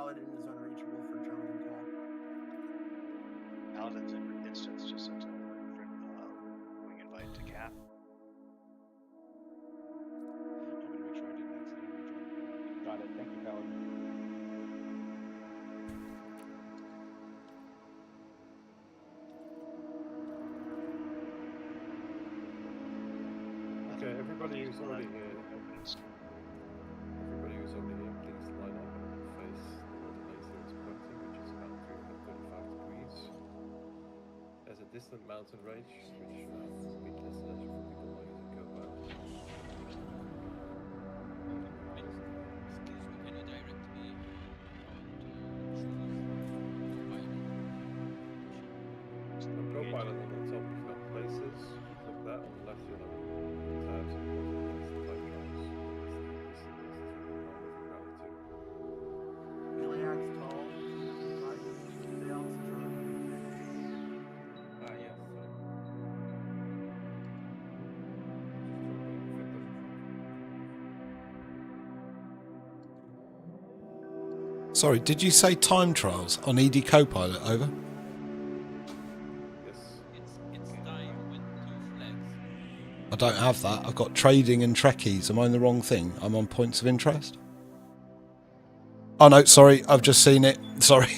Paladin is unreachable for Jonathan Call. Paladin's instance just sent a wing invite to Cap. I'm gonna make sure I didn't accidentally join. Got it. Thank you, Paladin. Okay, everybody who's already here. Everybody who's already here, please line up and face the laser it's pointing, which is about 335 degrees. There's a distant mountain range, which will be destination for people like EDCopilot. Excuse me, can you direct me On Copilot on the top, you've got places. Click that. On the left, you'll have tabs and time drives. Iliac's tall. Sales drone. Yes. Sorry, did you say time trials on EDCopilot? Over. Yes. It's time with 2 flags. I don't have that. I've got trading and trekkies. Am I in the wrong thing? I'm on points of interest. Oh no, sorry. I've just seen it. Sorry.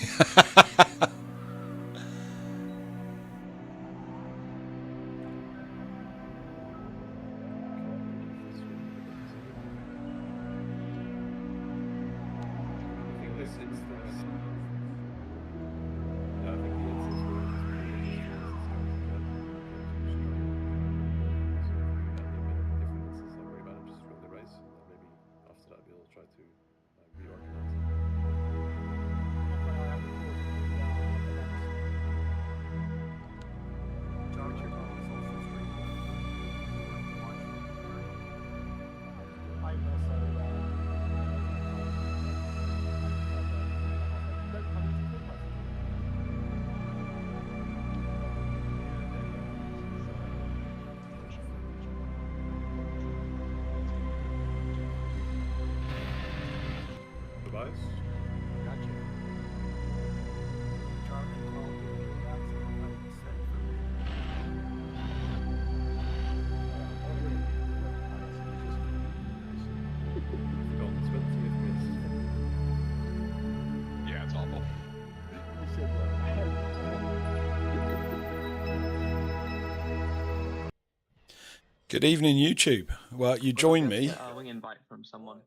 Good evening, YouTube. Well, you join me Wing invite from someone.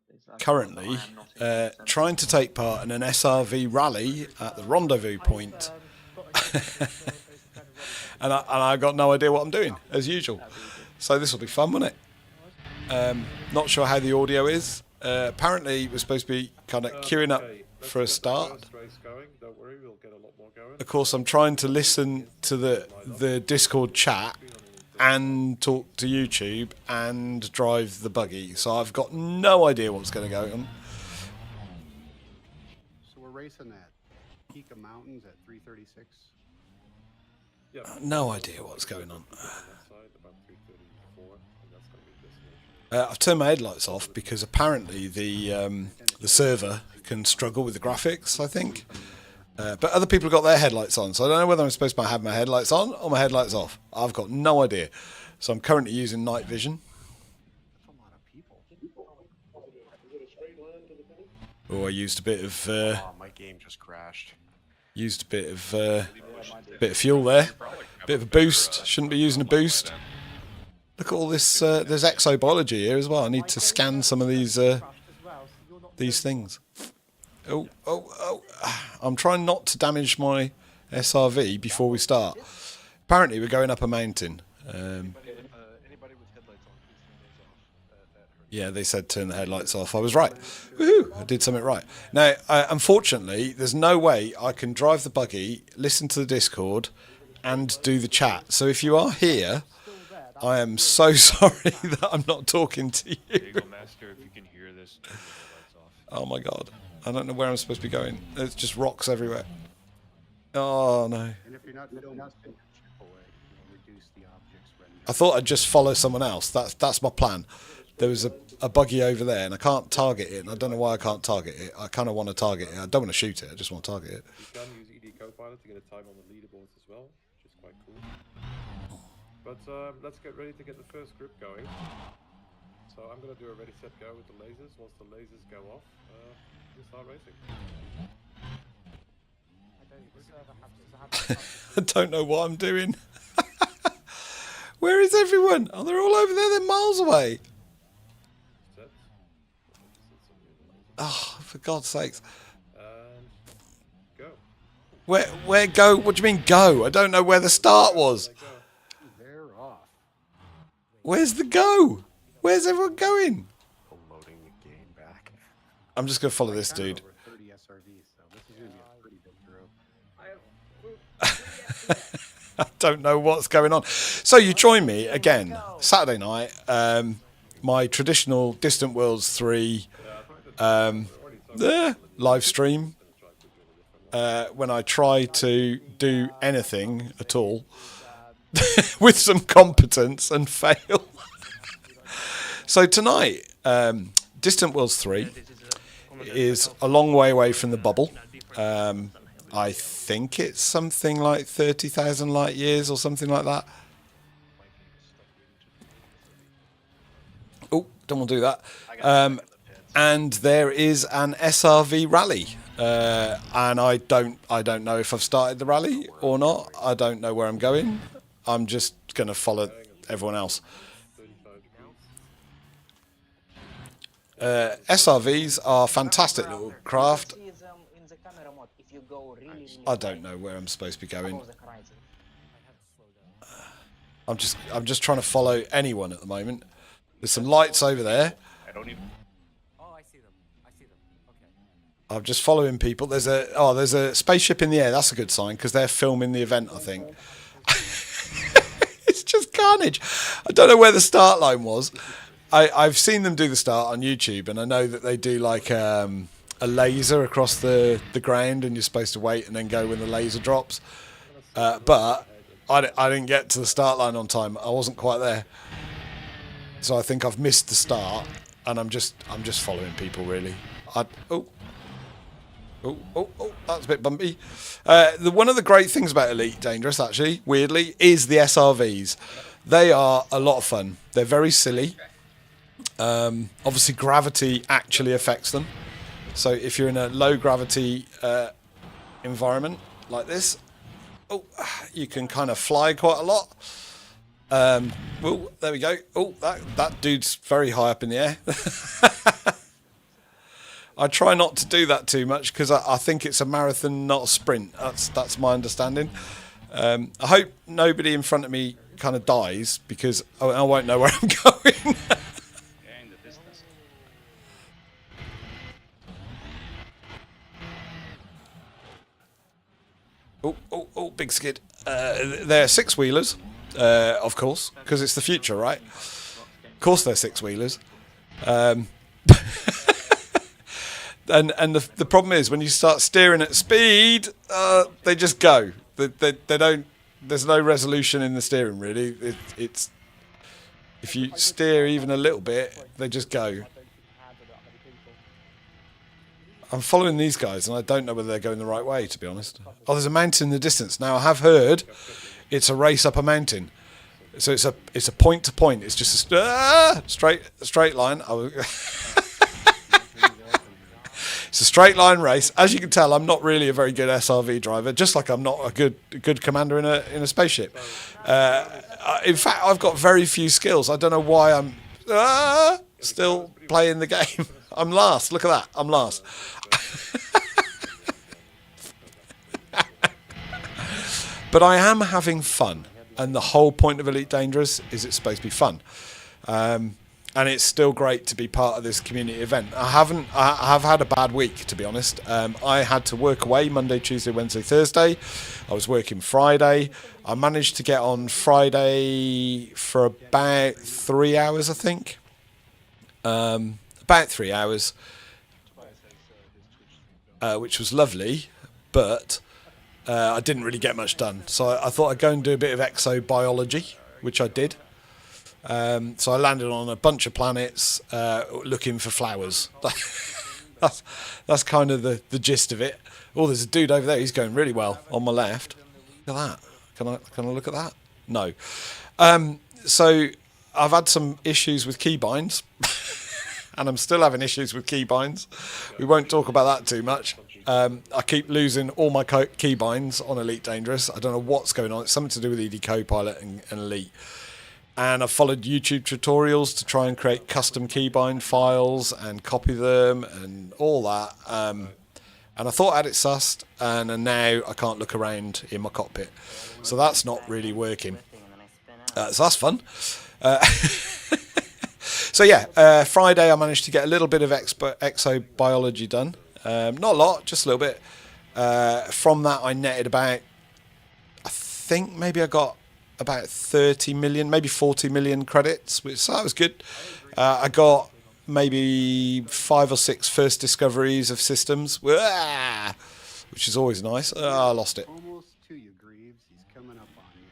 currently trying to take part in an SRV rally at the rendezvous point. and I got no idea what I'm doing, as usual. So this will be fun, won't it? Not sure how the audio is. Apparently, we're supposed to be kind of queuing up for a start. Of course, I'm trying to listen to the Discord chat and talk to YouTube and drive the buggy. So I've got no idea what's going to go on. So we're racing at peak of mountains at 336. No idea what's going on. I've turned my headlights off because apparently the server can struggle with the graphics, I think. But other people have got their headlights on, so I don't know whether I'm supposed to have my headlights on or my headlights off. I've got no idea. So I'm currently using night vision. That's a lot of people. Oh, I used a bit of My game just crashed. used a bit of fuel there. Bit of a boost. Shouldn't be using a boost. Look at all this. There's exobiology here as well. I need to scan some of these things. Oh! I'm trying not to damage my SRV before we start. Apparently, we're going up a mountain. Anybody with headlights on, please turn those off. Yeah, they said turn the headlights off. I was right. Woohoo! I did something right. Now, unfortunately, there's no way I can drive the buggy, listen to the Discord, and do the chat. So if you are here, I am so sorry that I'm not talking to you. Master, if you can hear this, turn the headlights off. Oh my god. I don't know where I'm supposed to be going. There's just rocks everywhere. Oh no. And if you're not filming, chip away, reduce the object's render. I thought I'd just follow someone else. That's my plan. There was a buggy over there, and I can't target it, and I don't know why I can't target it. I kind of want to target it. I don't want to shoot it. I just want to target it. You can use EDCopilot to get a time on the leaderboards as well, which is quite cool. But let's get ready to get the first grip going. So I'm going to do a ready, set, go with the lasers. Once the lasers go off, we'll start racing. I don't know what I'm doing. Where is everyone? Oh, they're all over there. They're miles away. Set. Oh, for God's sakes. And go. Where go? What do you mean go? I don't know where the start was. Let go. They're off. Where's the go? Where's everyone going? Loading the game back. I'm just going to follow this dude. Over 30 SRVs, so this is going to be a pretty big group. I don't know what's going on. So you join me again Saturday night. My traditional Distant Worlds 3 live stream. When I try to do anything at all with some competence and fail. So tonight, Distant Worlds 3 is a long way away from the bubble. I think it's something like 30,000 light years or something like that. Oh, don't want to do that. And there is an SRV rally, and I don't know if I've started the rally or not. I don't know where I'm going. I'm just going to follow everyone else. SRVs are fantastic little craft. I don't know where I'm supposed to be going. I'm just trying to follow anyone at the moment. There's some lights over there. I don't even. Oh, I see them. I see them. Okay. I'm just following people. There's a spaceship in the air. That's a good sign because they're filming the event, I think. It's just carnage. I don't know where the start line was. I've seen them do the start on YouTube, and I know that they do like a laser across the ground, and you're supposed to wait and then go when the laser drops. But I didn't get to the start line on time. I wasn't quite there, so I think I've missed the start, and I'm just following people really. Oh, that's a bit bumpy. One of the great things about Elite Dangerous, actually, weirdly, is the SRVs. They are a lot of fun. They're very silly. Obviously, gravity actually affects them. So if you're in a low gravity environment like this, you can kind of fly quite a lot. Well, there we go. Oh, that dude's very high up in the air. I try not to do that too much because I think it's a marathon, not a sprint. That's my understanding. I hope nobody in front of me kind of dies because I won't know where I'm going. In the business. Oh, big skid. They're six-wheelers, of course, because it's the future, right? Of course they're six-wheelers. And the problem is when you start steering at speed, they just go. They don't. There's no resolution in the steering really. It's if you steer even a little bit, they just go. I'm following these guys, and I don't know whether they're going the right way, to be honest. Oh, there's a mountain in the distance. Now I have heard it's a race up a mountain, so it's a point to point. It's just a straight line. It's a straight line race. As you can tell, I'm not really a very good SRV driver, just like I'm not a good commander in a spaceship. In fact, I've got very few skills. I don't know why I'm still playing the game. I'm last. Look at that. I'm last. But I am having fun, and the whole point of Elite Dangerous is it's supposed to be fun. And it's still great to be part of this community event. I have had a bad week, to be honest. I had to work away Monday, Tuesday, Wednesday, Thursday. I was working Friday. I managed to get on Friday for about 3 hours, I think. About 3 hours, which was lovely, but I didn't really get much done. So I thought I'd go and do a bit of exobiology, which I did. So I landed on a bunch of planets looking for flowers. that's kind of the gist of it. Oh, there's a dude over there. He's going really well on my left. Look at that. Can I look at that? No. So I've had some issues with keybinds. And I'm still having issues with keybinds. We won't talk about that too much. I keep losing all my keybinds on Elite Dangerous. I don't know what's going on. It's something to do with EDCopilot and Elite. And I've followed YouTube tutorials to try and create custom keybind files and copy them and all that. And I thought I had it sussed, and now I can't look around in my cockpit. So that's not really working. So that's fun. So yeah, Friday I managed to get a little bit of exobiology done. Not a lot, just a little bit. From that I netted about, I think maybe I got about 30 million, maybe 40 million credits, so that was good. I got maybe 5 or 6 first discoveries of systems, which is always nice. I lost it. Almost to you, Greaves. He's coming up on you.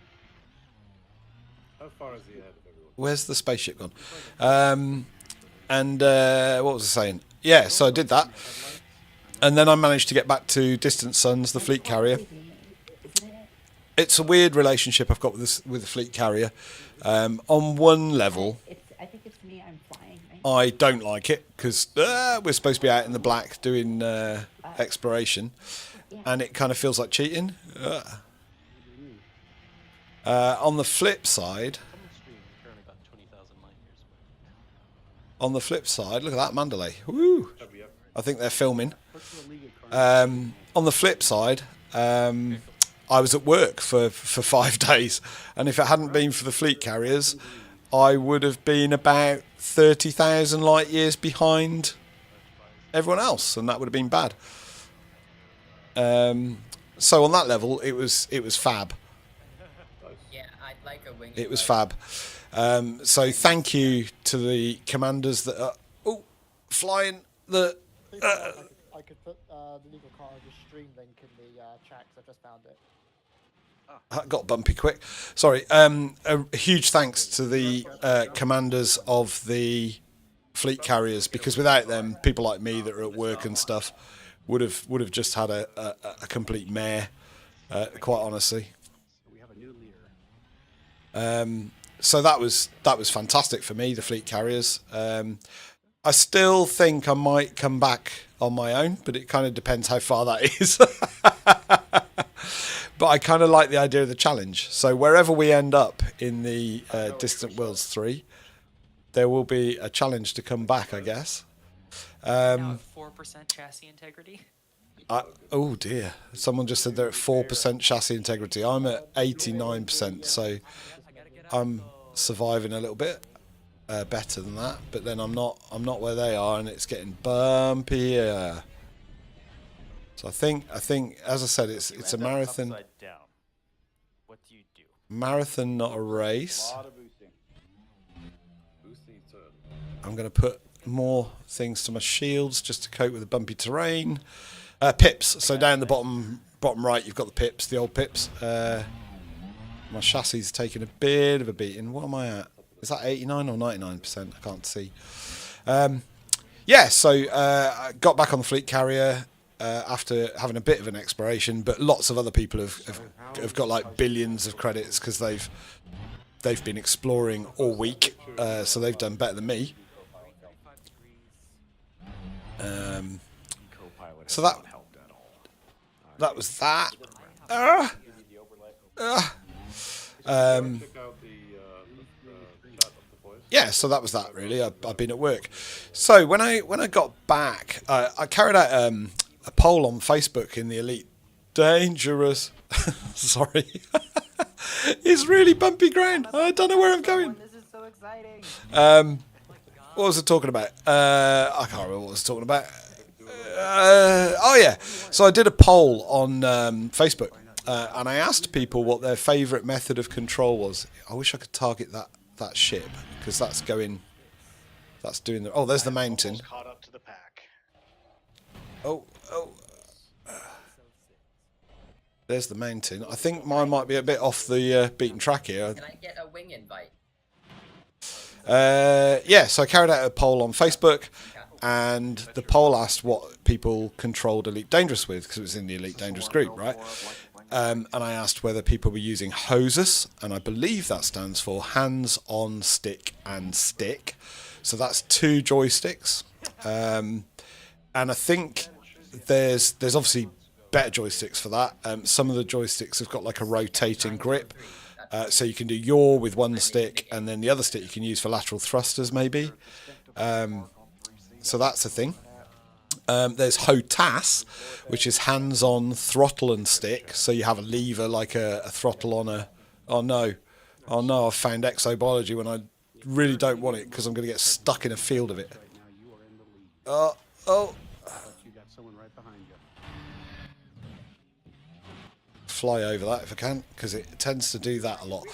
How far is he ahead of everyone? Where's the spaceship gone? What was I saying? Yeah, so I did that. And then I managed to get back to Distant Suns, the fleet carrier. It's a weird relationship I've got with the fleet carrier. On one level, I think it's me. I'm flying. I don't like it because we're supposed to be out in the black doing exploration, and it kind of feels like cheating. On the flip side, look at that Mandalay. Woo! I think they're filming. On the flip side, I was at work for 5 days, and if it hadn't been for the fleet carriers, I would have been about 30,000 light years behind everyone else, and that would have been bad. So on that level, it was fab. Yeah, I'd like a wing. It was fab. So thank you to the commanders that are flying the. I could put the legal car as a stream link in the chat 'cause I just found it. That got bumpy quick. Sorry. A huge thanks to the commanders of the fleet carriers, because without them, people like me that are at work and stuff would have just had a complete mare. Quite honestly. We have a new leader. So that was fantastic for me, the fleet carriers. I still think I might come back on my own, but it kind of depends how far that is. But I kind of like the idea of the challenge. So wherever we end up in the Distant Worlds 3, there will be a challenge to come back, I guess. 4% chassis integrity. Oh dear! Someone just said they're at 4% chassis integrity. I'm at 89%, so I'm surviving a little bit better than that. But then I'm not where they are, and it's getting bumpier. So I think, as I said, it's a marathon. What do you do? Marathon, not a race. Boosting turn. I'm going to put more things to my shields just to cope with the bumpy terrain. Pips. So down the bottom right, you've got the pips, the old pips. My chassis is taking a bit of a beating. What am I at? Is that 89 or 99%? I can't see. Yeah, so I got back on the fleet carrier after having a bit of an exploration, but lots of other people have got like billions of credits because they've been exploring all week, so they've done better than me. So that was that. Yeah, so that was that really. I've been at work. So when I got back, I carried out a poll on Facebook in the Elite Dangerous. Sorry, it's really bumpy ground. I don't know where I'm going. This is so exciting. What was I talking about? I can't remember what I was talking about. Oh yeah, so I did a poll on Facebook, and I asked people what their favourite method of control was. I wish I could target that ship, because that's doing the. Oh, there's the mountain. Caught up to the pack. Oh. There's the mountain. I think mine might be a bit off the beaten track here. Can I get a wing invite? Yeah, so I carried out a poll on Facebook, and the poll asked what people controlled Elite Dangerous with, because it was in the Elite Dangerous group, right? And I asked whether people were using HOSUS, and I believe that stands for Hands on Stick and Stick. So that's 2 joysticks. And I think there's obviously better joysticks for that. Some of the joysticks have got like a rotating grip. So you can do yaw with one stick, and then the other stick you can use for lateral thrusters, maybe. So that's a thing. There's HOTAS, which is hands-on throttle and stick. So you have a lever like a throttle on a... Oh no, I've found exobiology when I really don't want it, because I'm going to get stuck in a field of it. Oh. You got someone right behind you. Fly over that if I can, because it tends to do that a lot.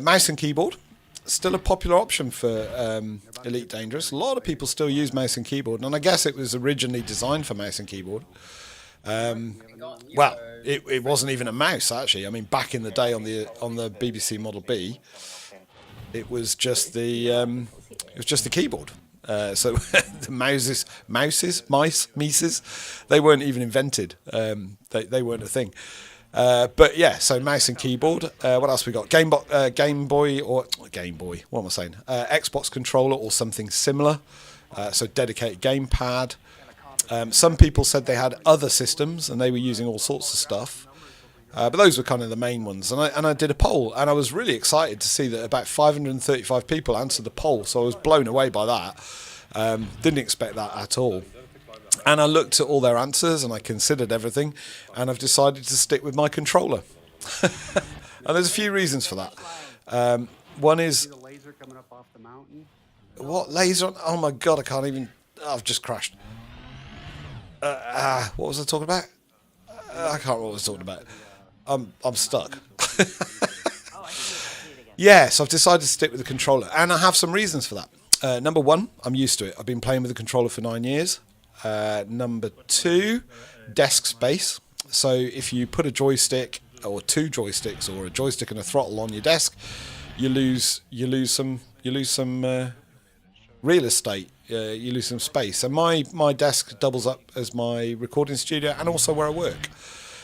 Mouse and keyboard, still a popular option for Elite Dangerous. A lot of people still use mouse and keyboard, and I guess it was originally designed for mouse and keyboard. Well, it wasn't even a mouse, actually. I mean, back in the day on the BBC Model B, it was just the keyboard. So the mice, they weren't even invented. They weren't a thing. But yeah, so mouse and keyboard. What else we got? Game Boy. What am I saying? Xbox controller or something similar. So dedicated gamepad. Some people said they had other systems and they were using all sorts of stuff. But those were kind of the main ones. And I did a poll, and I was really excited to see that about 535 people answered the poll. So I was blown away by that. Didn't expect that at all. And I looked at all their answers, and I considered everything, and I've decided to stick with my controller. And there's a few reasons for that. One is... See the laser coming up off the mountain? What laser? Oh my god, I can't even... I've just crashed. What was I talking about? I can't remember what I was talking about. I'm stuck. Yeah, so I've decided to stick with the controller, and I have some reasons for that. Number one, I'm used to it. I've been playing with the controller for 9 years. Number two, desk space. So if you put a joystick or 2 joysticks or a joystick and a throttle on your desk, you lose some real estate. You lose some space. And my desk doubles up as my recording studio and also where I work.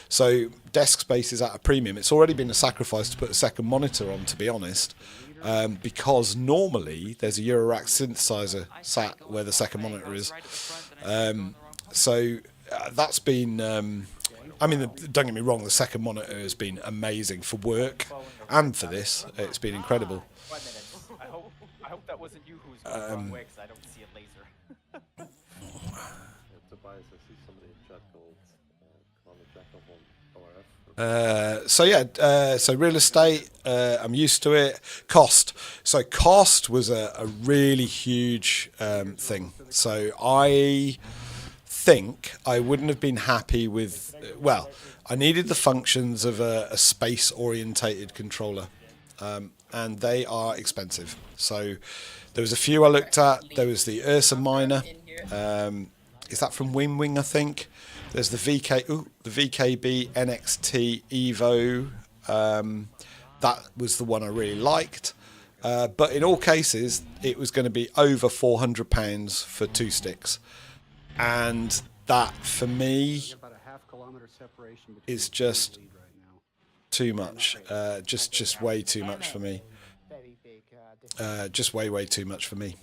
So desk space is at a premium. It's already been a sacrifice to put a second monitor on, to be honest, because normally there's a Eurorack synthesizer sat where the second monitor is. So that's been... I mean, don't get me wrong, the second monitor has been amazing for work and for this. It's been incredible. I hope that wasn't you who was going the wrong way, because I don't see a laser. Tobias, I see somebody in chat called Commander Jackal on ORF. So real estate, I'm used to it. Cost. So cost was a really huge thing. So I think I wouldn't have been happy with... Well, I needed the functions of a space-orientated controller. And they are expensive. So there was a few I looked at. There was the Ursa Minor. Is that from Wing, I think? There's the VKB NXT Evo. That was the one I really liked. But in all cases, it was going to be over £400 for 2 sticks. And that, for me, About a half-kilometer separation is just too much. Just way too much for me. Very big difference. Just way too much for me.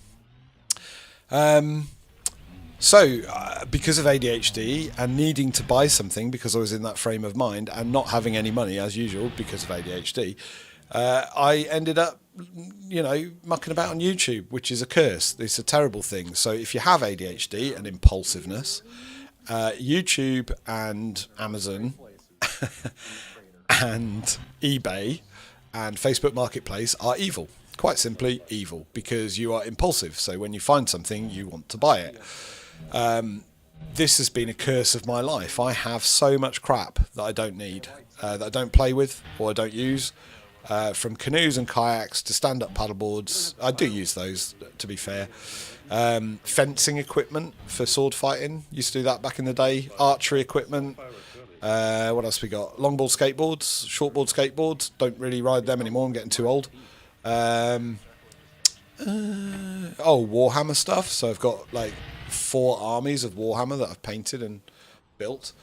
So because of ADHD and needing to buy something because I was in that frame of mind and not having any money as usual because of ADHD, I ended up, mucking about on YouTube, which is a curse. It's a terrible thing. So if you have ADHD and impulsiveness, YouTube and Amazon and eBay and Facebook Marketplace are evil. Quite simply evil, because you are impulsive. So when you find something, you want to buy it. This has been a curse of my life. I have so much crap that I don't need, that I don't play with or I don't use. From canoes and kayaks to stand-up paddleboards. I do use those, to be fair. Fencing equipment for sword fighting. Used to do that back in the day. Archery equipment. What else we got? Longboard skateboards, shortboard skateboards. Don't really ride them anymore. I'm getting too old. Warhammer stuff. So I've got like 4 armies of Warhammer that I've painted and built,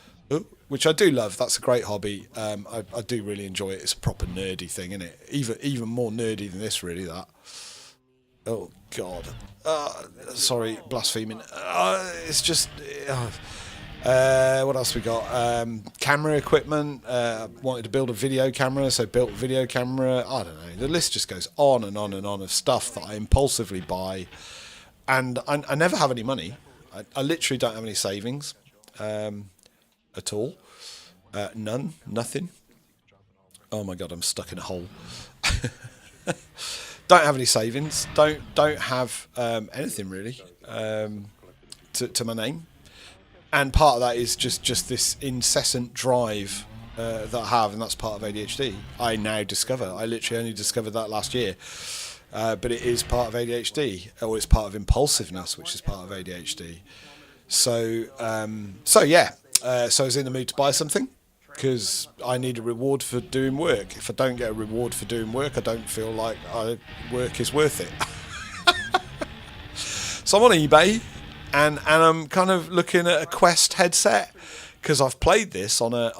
which I do love. That's a great hobby. I do really enjoy it. It's a proper nerdy thing, isn't it? Even more nerdy than this, really. That. Oh God. Sorry, blaspheming. It's just. What else we got? Camera equipment. Wanted to build a video camera, so built a video camera. I don't know. The list just goes on and on and on of stuff that I impulsively buy, and I never have any money. I literally don't have any savings at all. None. Nothing. Oh my God, I'm stuck in a hole. Don't have any savings. Don't have anything really to my name. And part of that is just this incessant drive that I have, and that's part of ADHD. I now discover. I literally only discovered that last year. But it is part of ADHD, or it's part of impulsiveness, which is part of ADHD. So yeah. So I was in the mood to buy something, because I need a reward for doing work. If I don't get a reward for doing work, I don't feel like work is worth it. So I'm on eBay. And I'm kind of looking at a Quest headset, because I've played this on a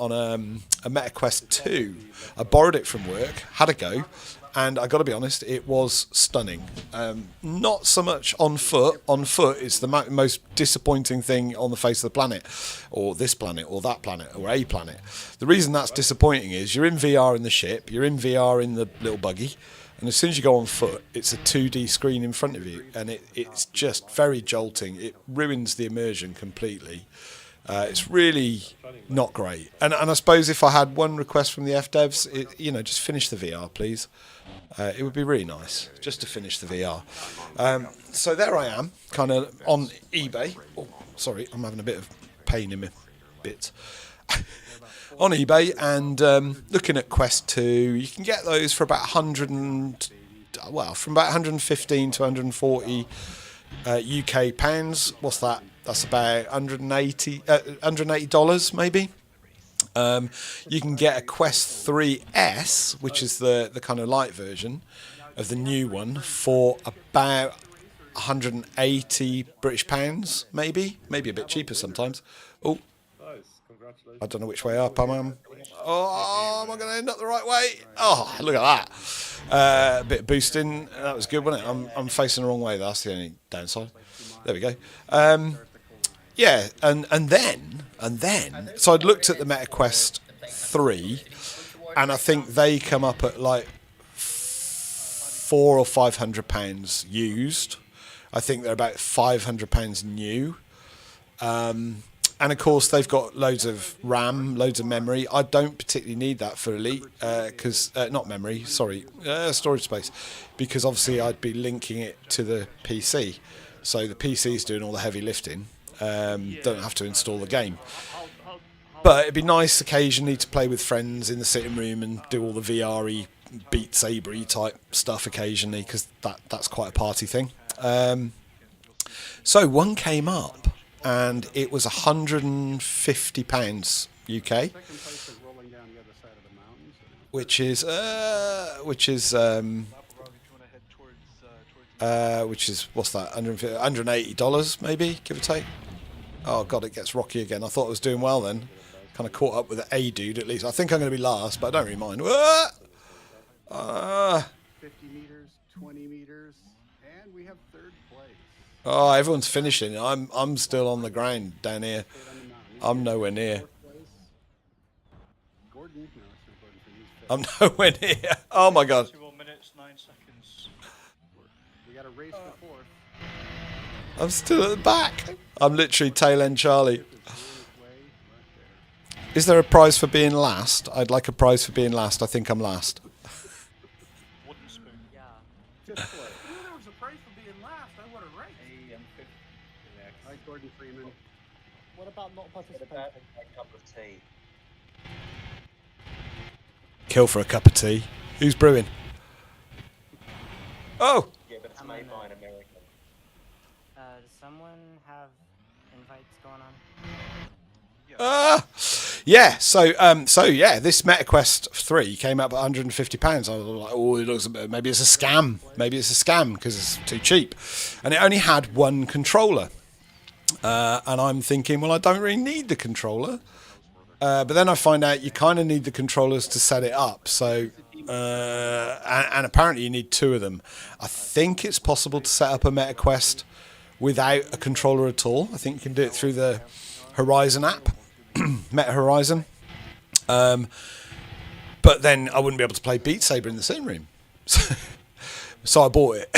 Meta Quest 2. I borrowed it from work, had a go, and I got to be honest, it was stunning. Not so much on foot. On foot, it's the most disappointing thing on the face of the planet, or this planet, or that planet, or a planet. The reason that's disappointing is you're in VR in the ship, you're in VR in the little buggy. And as soon as you go on foot, it's a 2D screen in front of you, and it's just very jolting. It ruins the immersion completely. It's really not great. And I suppose if I had one request from the FDevs, just finish the VR, please. It would be really nice just to finish the VR. So there I am, kind of on eBay. Oh, sorry, I'm having a bit of pain in my bits. On eBay, and looking at Quest 2, you can get those for about from about 115 to 140 UK pounds. What's that? That's about $180 maybe. You can get a Quest 3S, which is the kind of light version of the new one, for about 180 British pounds, maybe a bit cheaper sometimes. Oh. I don't know which way up I am. Oh, am I going to end up the right way? Oh, look at that. A bit of boosting. That was good, wasn't it? I'm facing the wrong way. That's the only downside. There we go. Yeah, and then, so I'd looked at the MetaQuest 3, and I think they come up at like £400 or £500 used. I think they're about £500 new. And of course, they've got loads of RAM, loads of memory. I don't particularly need that for Elite, because not memory, sorry, storage space, because obviously I'd be linking it to the PC. So the PC's doing all the heavy lifting. Don't have to install the game. But it'd be nice occasionally to play with friends in the sitting room and do all the VR-y, Beat Saber-y type stuff occasionally, because that's quite a party thing. So one came up, and it was £150 UK, which is what's that? $180 maybe, give or take. Oh God, it gets rocky again. I thought I was doing well then. Kind of caught up with a dude at least. I think I'm going to be last, but I don't really mind. 50 meters, 20 meters, and we have third place. Oh, everyone's finishing. I'm still on the ground down here. I'm nowhere near. Gordon, no, it's not Gordon, I'm nowhere near. Oh my God. 21 minutes, 9 seconds. we got a race for fourth. I'm still at the back. I'm literally tail end Charlie. Is there a prize for being last? I'd like a prize for being last. I think I'm last. Wooden spoon. Yeah. Fifth place. There was a prize for being last. I would have raced. Hi, Gordon Freeman. What about not participating? A cup of tea. Kill for a cup of tea. Who's brewing? Oh! Yeah, but it's made by an American. Does someone have invites going on? Yeah, so yeah, this MetaQuest 3 came up at £150. I was like, oh, it looks maybe it's a scam. Maybe it's a scam because it's too cheap, and it only had one controller. And I'm thinking, well, I don't really need the controller. But then I find out you kind of need the controllers to set it up. So, and apparently you need 2 of them. I think it's possible to set up a MetaQuest without a controller at all. I think you can do it through the Horizon app, Meta Horizon. But then I wouldn't be able to play Beat Saber in the same room. So I bought it.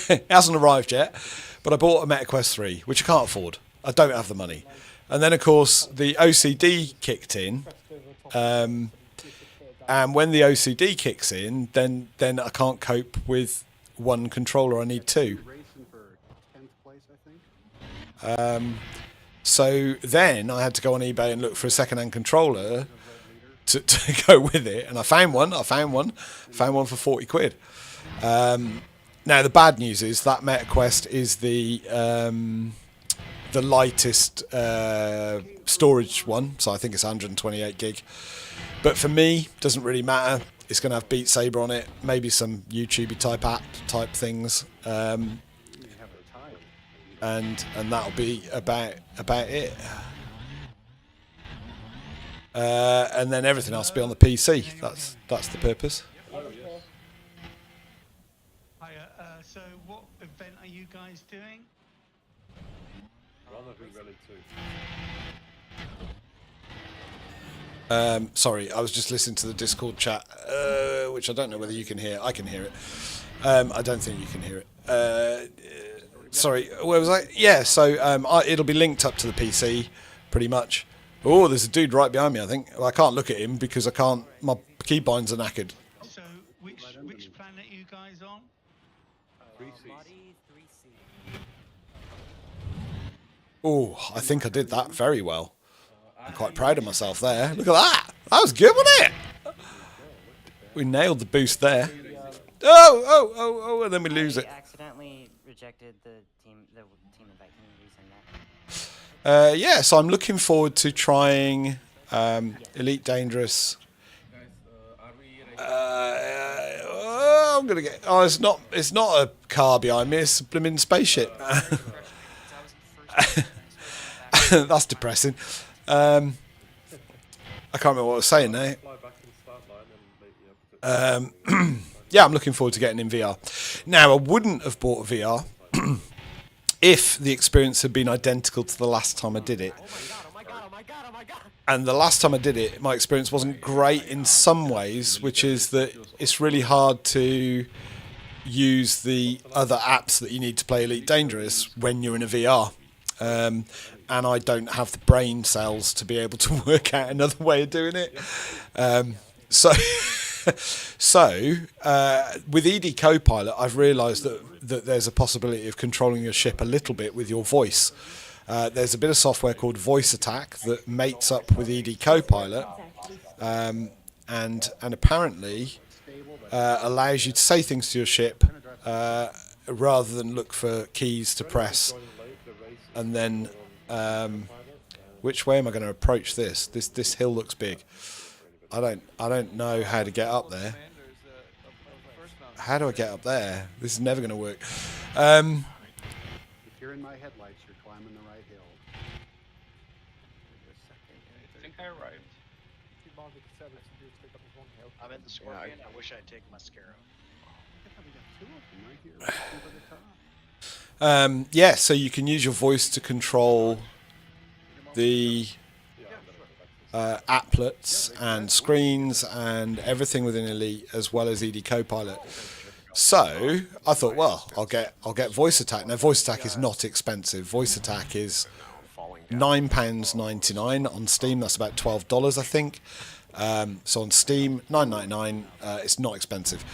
It hasn't arrived yet, but I bought a MetaQuest 3, which I can't afford. I don't have the money. And then, of course, the OCD kicked in. And when the OCD kicks in, then I can't cope with one controller. I need 2. So then I had to go on eBay and look for a second-hand controller to go with it. And I found one. Found one for 40 quid. Now, the bad news is that MetaQuest is the lightest storage one, so I think it's 128 gig. But for me, doesn't really matter. It's going to have Beat Saber on it, maybe some YouTube type things, and that'll be about it. And then everything else will be on the PC. That's the purpose. Hiya, so what event are you guys doing? Sorry, I was just listening to the Discord chat, which I don't know whether you can hear. I can hear it. I don't think you can hear it. Sorry, where was I? Yeah, so it'll be linked up to the PC, pretty much. Oh, there's a dude right behind me, I think. Well, I can't look at him because I can't. My keybinds are knackered. So, which planet are you guys on? 3C. Oh, I think I did that very well. I'm quite proud of myself there. Look at that. That was good, wasn't it? We nailed the boost there. Oh, and then we lose it. Accidentally rejected the team invite. Can you resend that? Yeah, so I'm looking forward to trying Elite Dangerous. I'm gonna get. Oh, it's not a car behind me. It's a blooming spaceship. That's depressing. I can't remember what I was saying now. Yeah, I'm looking forward to getting in VR. Now, I wouldn't have bought a VR if the experience had been identical to the last time I did it. And the last time I did it, my experience wasn't great in some ways, which is that it's really hard to use the other apps that you need to play Elite Dangerous when you're in a VR. And I don't have the brain cells to be able to work out another way of doing it. So with EDCopilot, I've realised that there's a possibility of controlling your ship a little bit with your voice. There's a bit of software called Voice Attack that mates up with EDCopilot, and apparently allows you to say things to your ship rather than look for keys to press. And then, which way am I going to approach this? This hill looks big. I don't know how to get up there. How do I get up there? This is never going to work. If you're in my headlights, you're climbing the right hill. I think I arrived. I'm in the Scorpion. I wish I'd taken my Scarab. Yeah, so you can use your voice to control the applets and screens and everything within Elite, as well as EDCopilot. So I thought, well, I'll get Voice Attack. Now, Voice Attack is not expensive. Voice Attack is £9.99 on Steam. That's about $12, I think. So on Steam, $9.99. It's not expensive.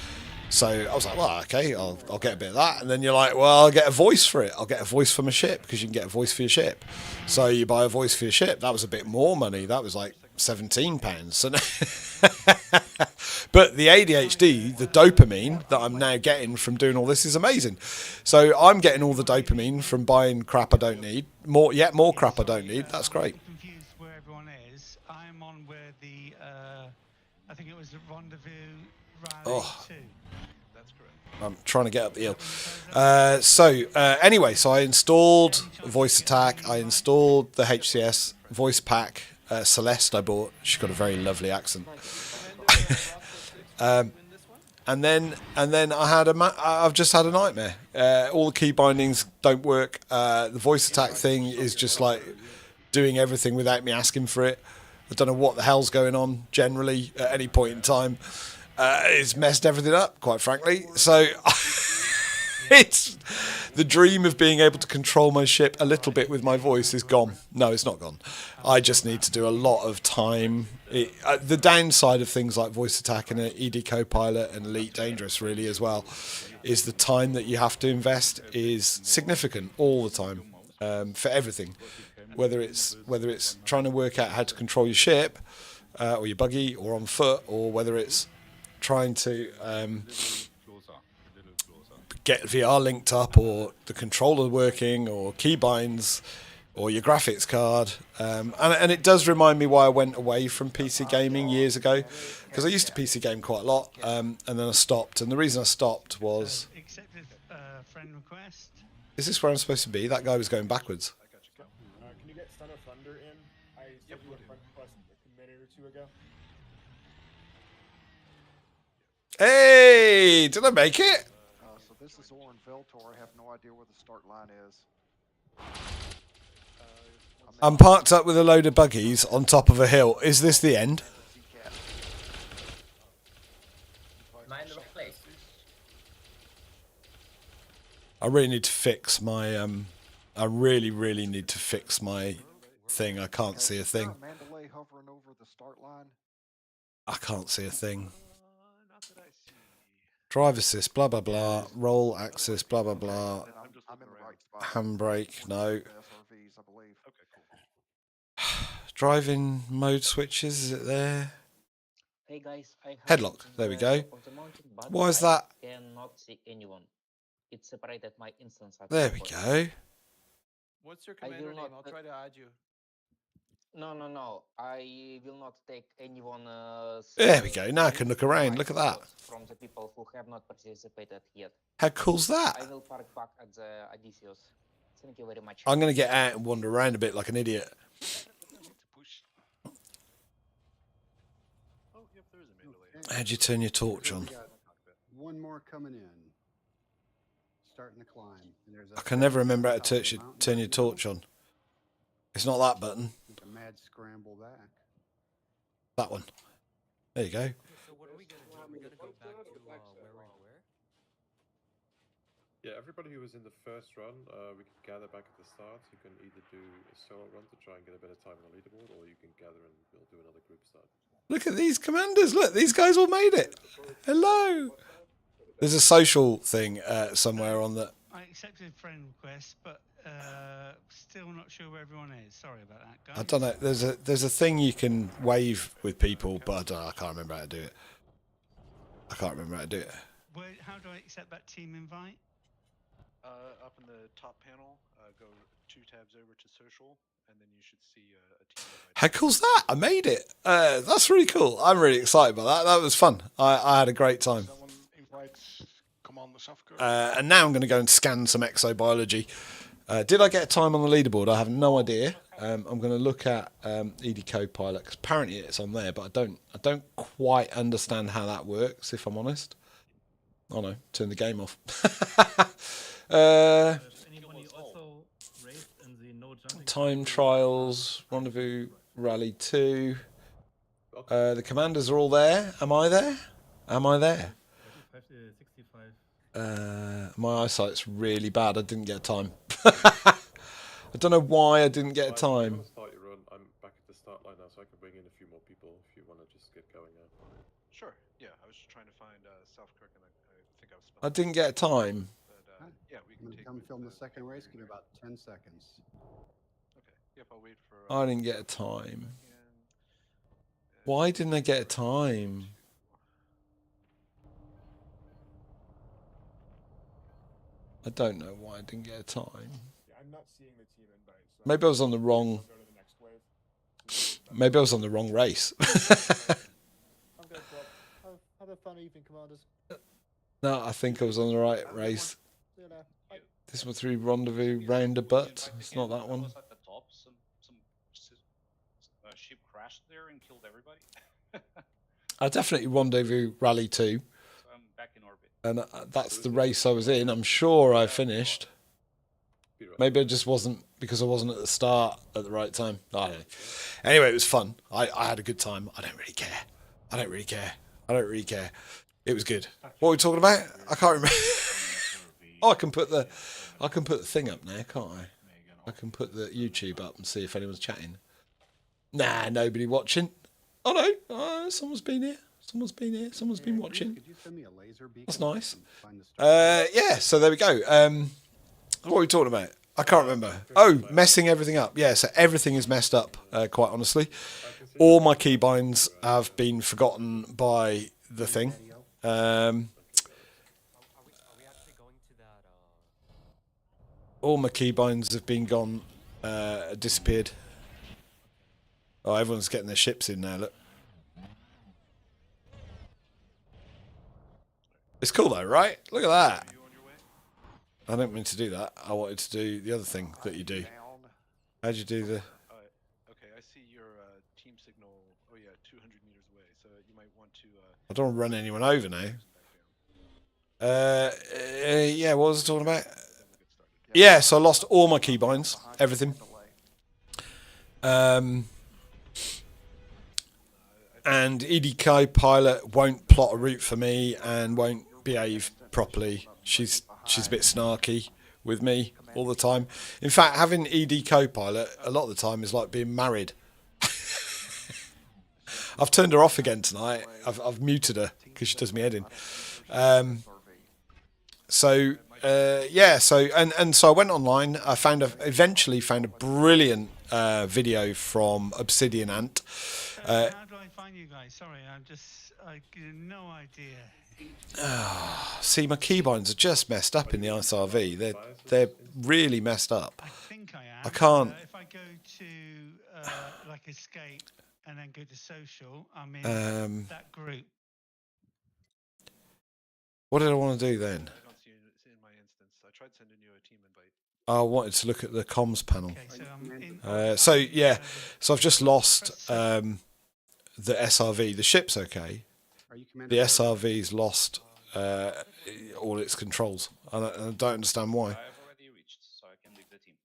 So I was like, well, okay, I'll get a bit of that. And then you're like, well, I'll get a voice for it. I'll get a voice for my ship, because you can get a voice for your ship. So you buy a voice for your ship. That was a bit more money. That was like £17. So but the ADHD, the dopamine that I'm now getting from doing all this is amazing. So I'm getting all the dopamine from buying crap I don't need. More crap I don't need. That's great. Confused where everyone is. I'm on I think it was the Rendezvous Rally Oh. 2. That's correct. I'm trying to get up the hill. Anyway, so I installed Voice Attack. I installed the HCS Voice Pack. Celeste I bought. She's got a very lovely accent. And then I've just had a nightmare. All the key bindings don't work. The Voice Attack thing is just like doing everything without me asking for it. I don't know what the hell's going on generally at any point in time. It's messed everything up, quite frankly. So it's the dream of being able to control my ship a little bit with my voice is gone. No, it's not gone. I just need to do a lot of time. The downside of things like Voice Attack and EDCopilot and Elite Dangerous really as well is the time that you have to invest is significant all the time for everything. Whether it's trying to work out how to control your ship or your buggy or on foot, or whether it's trying to get VR linked up, or the controller working, or keybinds, or your graphics card. And it does remind me why I went away from PC gaming years ago, because I used to PC game quite a lot, and then I stopped. And the reason I stopped was... Accepted friend request. Is this where I'm supposed to be? That guy was going backwards. Can you get Son of Thunder in? I sent you a friend request a minute or two ago. Hey! Did I make it? So this is Oren Veltor. I have no idea where the start line is. I'm parked up with a load of buggies on top of a hill. Is this the end? I really need to fix my I really need to fix my thing. I can't see a thing. Mandalay hovering over the start line. I can't see a thing. Drive assist, blah blah blah. Roll axis, blah blah blah. Handbrake, no. Driving mode switches, is it there? Hey guys, I Headlock, there we go. Why is that? Cannot see anyone. It separated my instance. There we go. What's your commander name? I'll try to add you. No. I will not take anyone. There we go. Now I can look around. Look at that. From the people who have not participated yet. How cool's that? I will park back at the Odyssey. Thank you very much. I'm going to get out and wander around a bit like an idiot. How'd you turn your torch on? One more coming in. Starting to climb. And there's I can never remember how to turn your torch on. It's not that button. a mad scramble back. That one. There you go. So what are we gonna do? We're gonna go back to where we were? Yeah, everybody who was in the first run, we can gather back at the start. You can either do a solo run to try and get a better time on the leaderboard, or you can gather and we'll do another group start. Look at these commanders. Look, these guys all made it. Hello. There's a social thing somewhere on that. I accepted friend request, but still not sure where everyone is. Sorry about that, guys. I don't know. There's a thing you can wave with people, but I don't know, I can't remember how to do it. How do I accept that team invite? Up in the top panel, go 2 tabs over to social, and then you should see a team invite. How cool's that? I made it. That's really cool. I'm really excited about that. That was fun. I had a great time. Someone invites Commander Safka. And now I'm going to go and scan some exobiology. Did I get a time on the leaderboard? I have no idea. I'm going to look at EDCopilot because apparently it's on there, but I don't quite understand how that works. If I'm honest. Oh no, turn the game off. Time trials, rendezvous, rally 2. The commanders are all there. Am I there? My eyesight's really bad. I didn't get a time. I don't know why I didn't get a time. Start your run. I'm back at the start line now, so I can bring in a few more people if you want to just get going now. Sure. Yeah, I was just trying to find South Kirk, and I think I was. I didn't get a time. But, yeah, we can take. Come film the second race. Give me about 10 seconds. Okay. Yep, I'll wait for. I didn't get a time. Why didn't I get a time? I don't know why I didn't get a time. Yeah, I'm not seeing the team invite. So Maybe I was on the wrong. I'll go to the next wave. Maybe I was on the wrong race. I'm good. fun evening, commanders. No, I think I was on the right race. See you later. Bye. This was through Rendezvous Roundabout. It's not that one. At the top, some ship crashed there and killed everybody. I definitely Rendezvous Rally 2. So I'm back in orbit. And that's the race I was in. I'm sure I finished. Maybe I just wasn't, because I wasn't at the start at the right time. I don't know. Anyway, it was fun. I had a good time. I don't really care. I don't really care. It was good. What are we talking about? I can't remember. Oh, I can put the thing up now, can't I? I can put the YouTube up and see if anyone's chatting. Nah, nobody watching. Oh no, someone's been here. Someone's been watching. Could you send me a laser beacon? That's nice. Find the star? Yeah, so there we go. What are we talking about? I can't remember. Oh, messing everything up. Yeah, so everything is messed up, quite honestly. All my keybinds have been forgotten by the thing. All my keybinds have been gone, disappeared. Oh, everyone's getting their ships in now, look. It's cool though, right? Look at that. I didn't mean to do that. I wanted to do the other thing that you do. How'd you do the... Okay, I see your team signal. Oh yeah, 200 meters away. So you might want to... I don't want to run anyone over now. Yeah, what was I talking about? Yeah, so I lost all my keybinds, everything. And EDCopilot won't plot a route for me and won't behave properly. She's a bit snarky with me all the time. In fact, having EDCopilot a lot of the time is like being married. I've turned her off again tonight. I've muted her because she does me head in. So I went online. I eventually found a brilliant video from Obsidian Ant. How do I find you guys? Sorry, I have no idea. See, my keybinds are just messed up in the SRV. They're really messed up. I think I am. I can't. If I go to like escape and then go to social, I'm in that group. What did I want to do then? I don't see it in my instance. I tried sending you a team invite. I wanted to look at the comms panel. Okay, so I'm in. So I've just lost the SRV. The ship's okay. The SRV's lost all its controls. I don't understand why. I have already reached, so I can leave the team.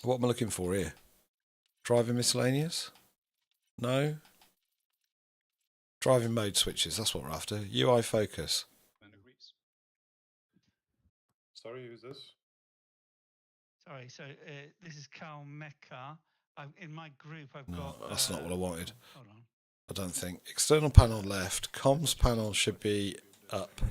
What am I looking for here? Driving miscellaneous? No. Driving mode switches, that's what we're after. UI focus. Sorry, who's this? Sorry, so this is Carl Mecca. In my group, I've got. That's not what I wanted. Hold on. I don't think. External panel left. Comms panel should be up.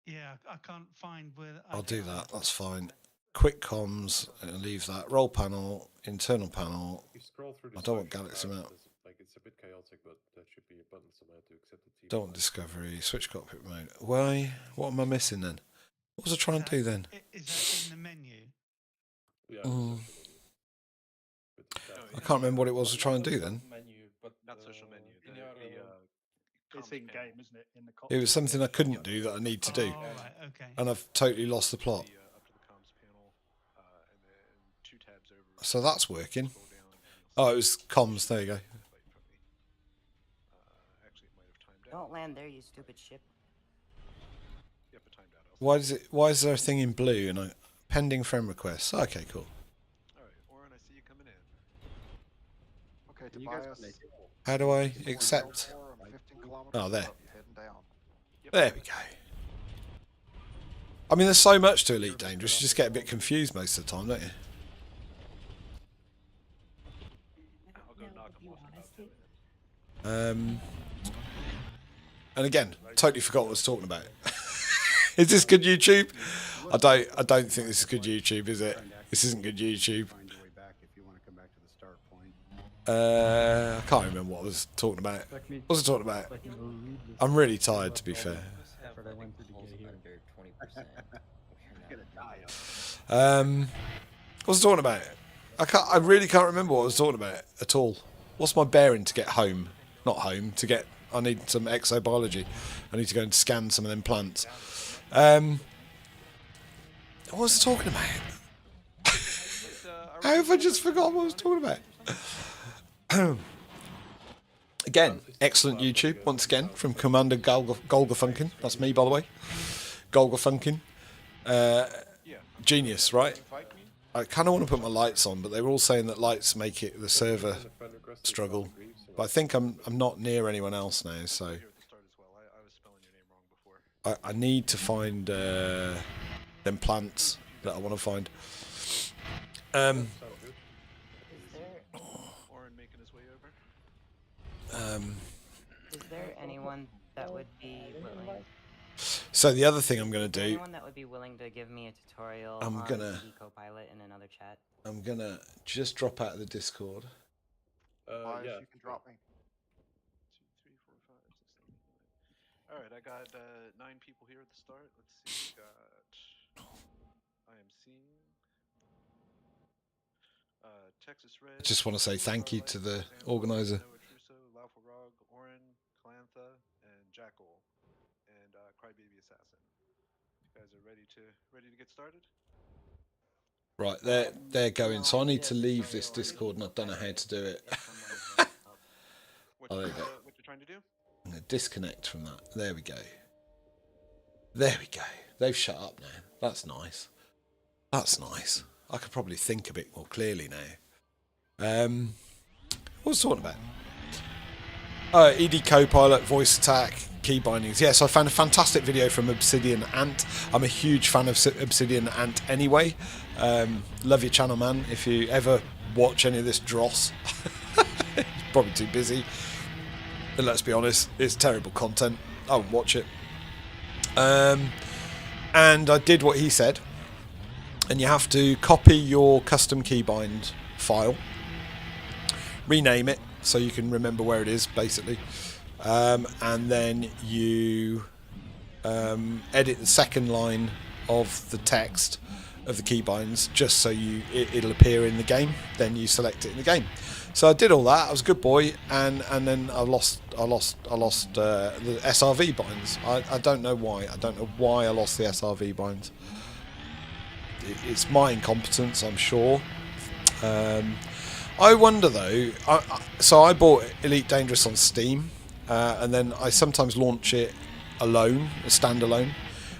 Yeah, I can't find where. I'll do that. That's fine. Quick comms and leave that. Roll panel. Internal panel. You scroll through the I don't want Galaxy mount. Like it's a bit chaotic, but there should be a button somewhere to accept the team. Don't want discovery. Switch cockpit mode. Why? What am I missing then? What was I trying to do then? Is that in the menu? Yeah. I can't remember what it was I was trying to do then. Not social menu. It's in game, isn't it? In the It was something I couldn't do that I need to do. Oh, right, okay. And I've totally lost the plot. Up to the comms panel, and then 2 tabs over. So that's working. Oh, it was comms. There you go. Actually, it might have timed out. Don't land there, you stupid ship. Yep, it timed out. Why is there a thing in blue and pending friend requests? Okay, cool. Alright, Oren, I see you coming in. Okay, You guys Tobias. How do I accept? 15 kilometers Oh, there. heading down. There we go. I mean, there's so much to Elite Dangerous. You just get a bit confused most of the time, don't you? I'll go knock him off in about 10 minutes. And again, totally forgot what I was talking about. Is this good YouTube? I don't think this is good YouTube, is it? This isn't good YouTube. Find your way back if you want to come back to the start point. I can't remember what I was talking about. What was I talking about? I'm really tired, to be fair. What was I talking about? I really can't remember what I was talking about at all. What's my bearing to get home? Not home, to get I need some exobiology. I need to go and scan some of them plants. What was I talking about? How have I just forgotten what I was talking about? Again, excellent YouTube, once again, from Commander Golgafunkin. That's me, by the way. Golgafunkin. Genius, right? I kind of want to put my lights on, but they were all saying that lights make it the server struggle. But I think I'm not near anyone else now, so I need to find them plants that I want to find. Is there anyone that would be willing? So the other thing I'm going to do... Anyone that would be willing to give me a tutorial on EDCopilot in another chat? I'm going to just drop out of the Discord. Yeah. You can drop me. 2, 3, 4, 5, 6, 7, 8, 9. All right, I got 9 people here at the start. Let's see. We got IMC, Texas Red. I just want to say thank you to the organizer. Rog, Oren, Calantha, and Jackal, and Crybaby Assassin. You guys are ready to get started? Right, they're going. So I need to leave this Discord, and I don't know how to do it. What you're trying to do? I'm going to disconnect from that. There we go. There we go. They've shut up now. That's nice. That's nice. I could probably think a bit more clearly now. What was I talking about? EDCopilot, voice attack, key bindings. Yes, I found a fantastic video from Obsidian Ant. I'm a huge fan of Obsidian Ant anyway. Love your channel, man. If you ever watch any of this dross, it's probably too busy. But let's be honest, it's terrible content. I won't watch it. And I did what he said. And you have to copy your custom keybind file, rename it so you can remember where it is, basically, and then you edit the second line of the text of the keybinds just so it'll appear in the game. Then you select it in the game. So I did all that. I was a good boy, and then I lost the SRV binds. I don't know why. I don't know why I lost the SRV binds. It's my incompetence, I'm sure. I wonder though. So I bought Elite Dangerous on Steam, and then I sometimes launch it alone, a standalone,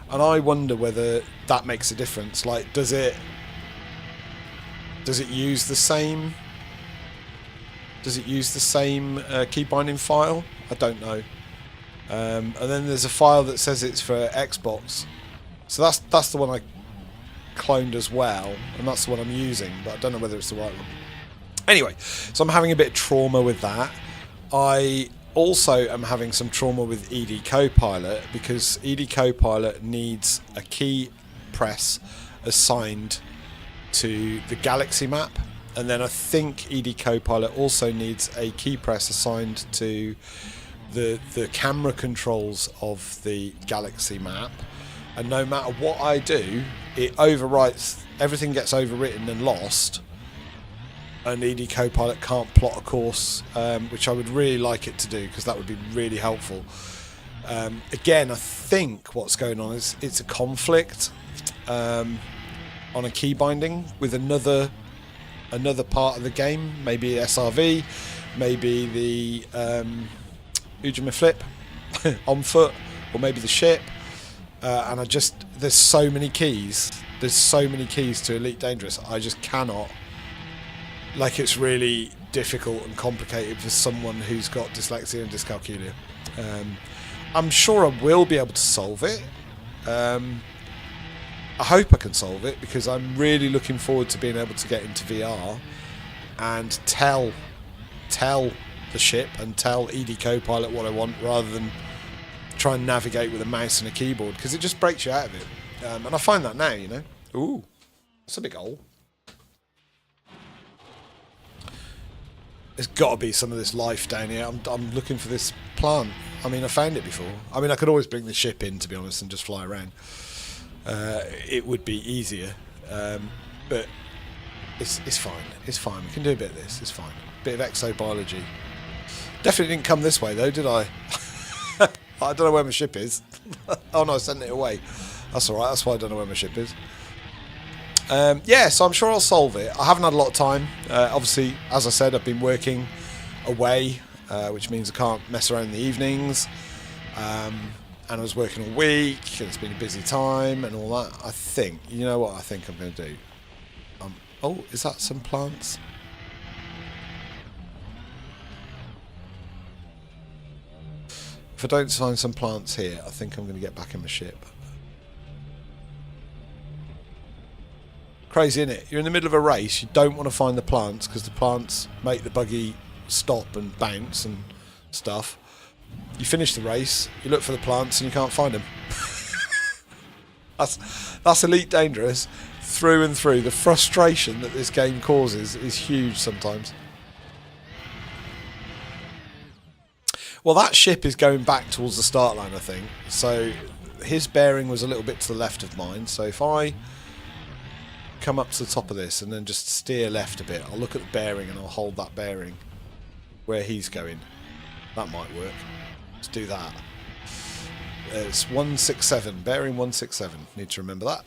and I wonder whether that makes a difference. Like, does it use the same? Does it use the same key binding file? I don't know. And then there's a file that says it's for Xbox, so that's the one I cloned as well, and that's the one I'm using, but I don't know whether it's the right one. Anyway, so I'm having a bit of trauma with that. I also am having some trauma with EDCopilot because EDCopilot needs a key press assigned to the galaxy map, and then I think EDCopilot also needs a key press assigned to the camera controls of the galaxy map. And no matter what I do, it overwrites, everything gets overwritten and lost, and EDCopilot can't plot a course, which I would really like it to do, because that would be really helpful. Again, I think what's going on is it's a conflict on a key binding with another part of the game, maybe SRV, maybe the Ujima Flip on foot, or maybe the ship. And there's so many keys. There's so many keys to Elite Dangerous. I just cannot. Like, it's really difficult and complicated for someone who's got dyslexia and dyscalculia. I'm sure I will be able to solve it. I hope I can solve it, because I'm really looking forward to being able to get into VR and tell the ship and tell EDCopilot what I want, rather than try and navigate with a mouse and a keyboard, because it just breaks you out of it. And I find that now, you know. Ooh, that's a big hole. There's got to be some of this life down here. I'm looking for this plant. I mean, I found it before. I mean, I could always bring the ship in, to be honest, and just fly around. It would be easier, but it's fine. It's fine. We can do a bit of this. It's fine. Bit of exobiology. Definitely didn't come this way though, did I? I don't know where my ship is. Oh no, I sent it away. That's alright, that's why I don't know where my ship is. Yeah, so I'm sure I'll solve it. I haven't had a lot of time. Obviously, as I said, I've been working away, which means I can't mess around in the evenings. And I was working all week, and it's been a busy time and all that. I think, you know what I think I'm going to do? Oh, is that some plants? If I don't find some plants here, I think I'm going to get back in my ship. Crazy, isn't it? You're in the middle of a race, you don't want to find the plants because the plants make the buggy stop and bounce and stuff. You finish the race, you look for the plants and you can't find them. That's Elite Dangerous through and through. The frustration that this game causes is huge sometimes. Well, that ship is going back towards the start line, I think. So his bearing was a little bit to the left of mine. So if I come up to the top of this and then just steer left a bit, I'll look at the bearing and I'll hold that bearing where he's going. That might work. Let's do that. It's 167, bearing 167. Need to remember that.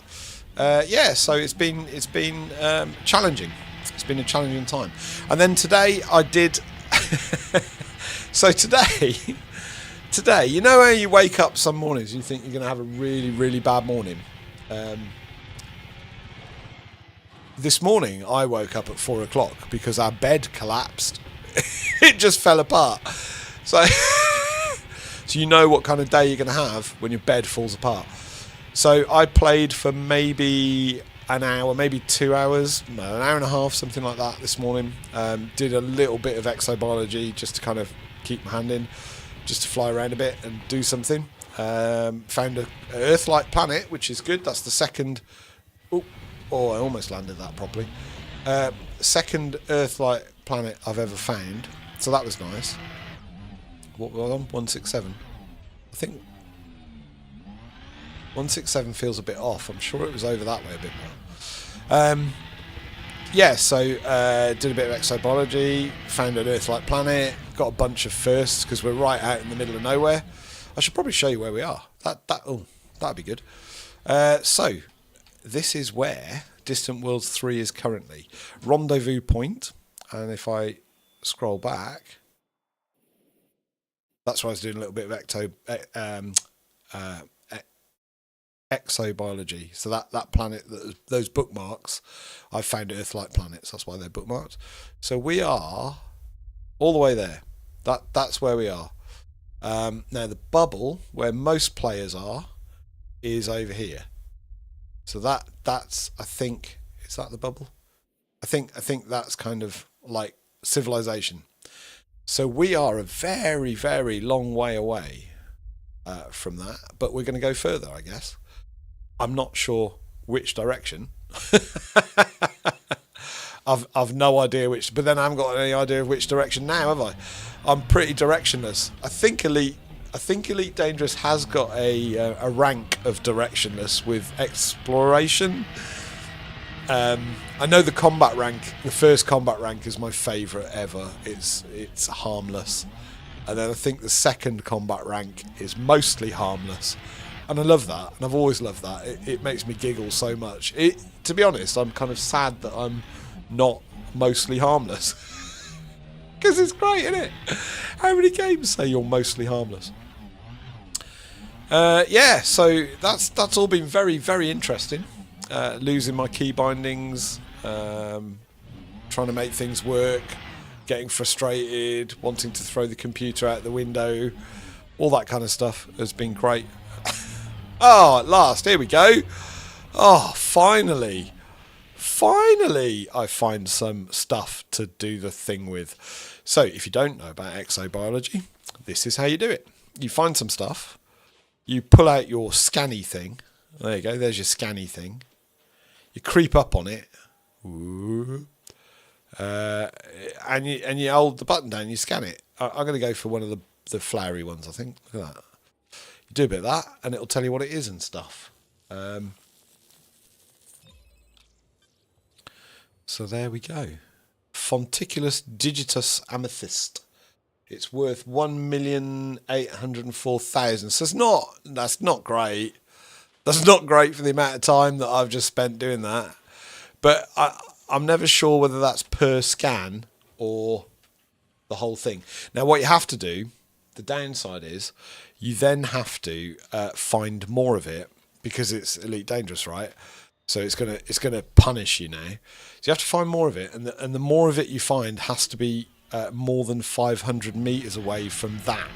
Yeah, so it's been challenging. It's been a challenging time. And then today I did. So today, you know how you wake up some mornings and you think you're going to have a really, really bad morning. This morning I woke up at 4 o'clock because our bed collapsed. It just fell apart. So, so you know what kind of day you're going to have when your bed falls apart. So I played for maybe an hour, maybe 2 hours, no, an hour and a half, something like that this morning. Did a little bit of exobiology just to kind of keep my hand in, just to fly around a bit and do something. Found an Earth-like planet, which is good. That's the second... Oh, I almost landed that properly. Second Earth-like planet I've ever found. So that was nice. What was on? 167. I think 167 feels a bit off. I'm sure it was over that way a bit more. Yeah, so did a bit of exobiology, found an Earth-like planet, got a bunch of firsts because we're right out in the middle of nowhere. I should probably show you where we are. That'd be good. So this is where Distant Worlds 3 is currently. Rendezvous point, and if I scroll back, that's why I was doing a little bit of exobiology. So that planet, those bookmarks, I've found Earth-like planets. That's why they're bookmarked. So we are all the way there. That's where we are. Now the bubble where most players are is over here. So that's I think, is that the bubble? I think that's kind of like civilization. So we are a very, very long way away from that, but we're going to go further, I guess. I'm not sure which direction. I've no idea which, but then I haven't got any idea of which direction now, have I? I'm pretty directionless. I think Elite Dangerous has got a rank of directionless with exploration. I know the combat rank, the first combat rank is my favourite ever. It's harmless. And then I think the second combat rank is mostly harmless. And I love that, and I've always loved that. It makes me giggle so much. To be honest, I'm kind of sad that I'm not mostly harmless. Because it's great, isn't it? How many games say you're mostly harmless? Yeah, so that's all been very, very interesting. Losing my key bindings, trying to make things work, getting frustrated, wanting to throw the computer out the window, all that kind of stuff has been great. Oh, at last, here we go. Oh, finally I find some stuff to do the thing with. So if you don't know about exobiology, this is how you do it. You find some stuff, you pull out your scanny thing. There you go, there's your scanny thing. You creep up on it. Ooh. And you hold the button down, you scan it. I'm going to go for one of the flowery ones, I think. Look at that. You do a bit of that, and it'll tell you what it is and stuff. So there we go. Fonticulus digitus amethyst. It's worth 1,804,000. So that's not great. That's not great for the amount of time that I've just spent doing that. But I'm never sure whether that's per scan or the whole thing. Now, what you have to do, the downside is, you then have to find more of it because it's Elite Dangerous, right? So it's gonna punish you now. So you have to find more of it, and the more of it you find has to be more than 500 meters away from that.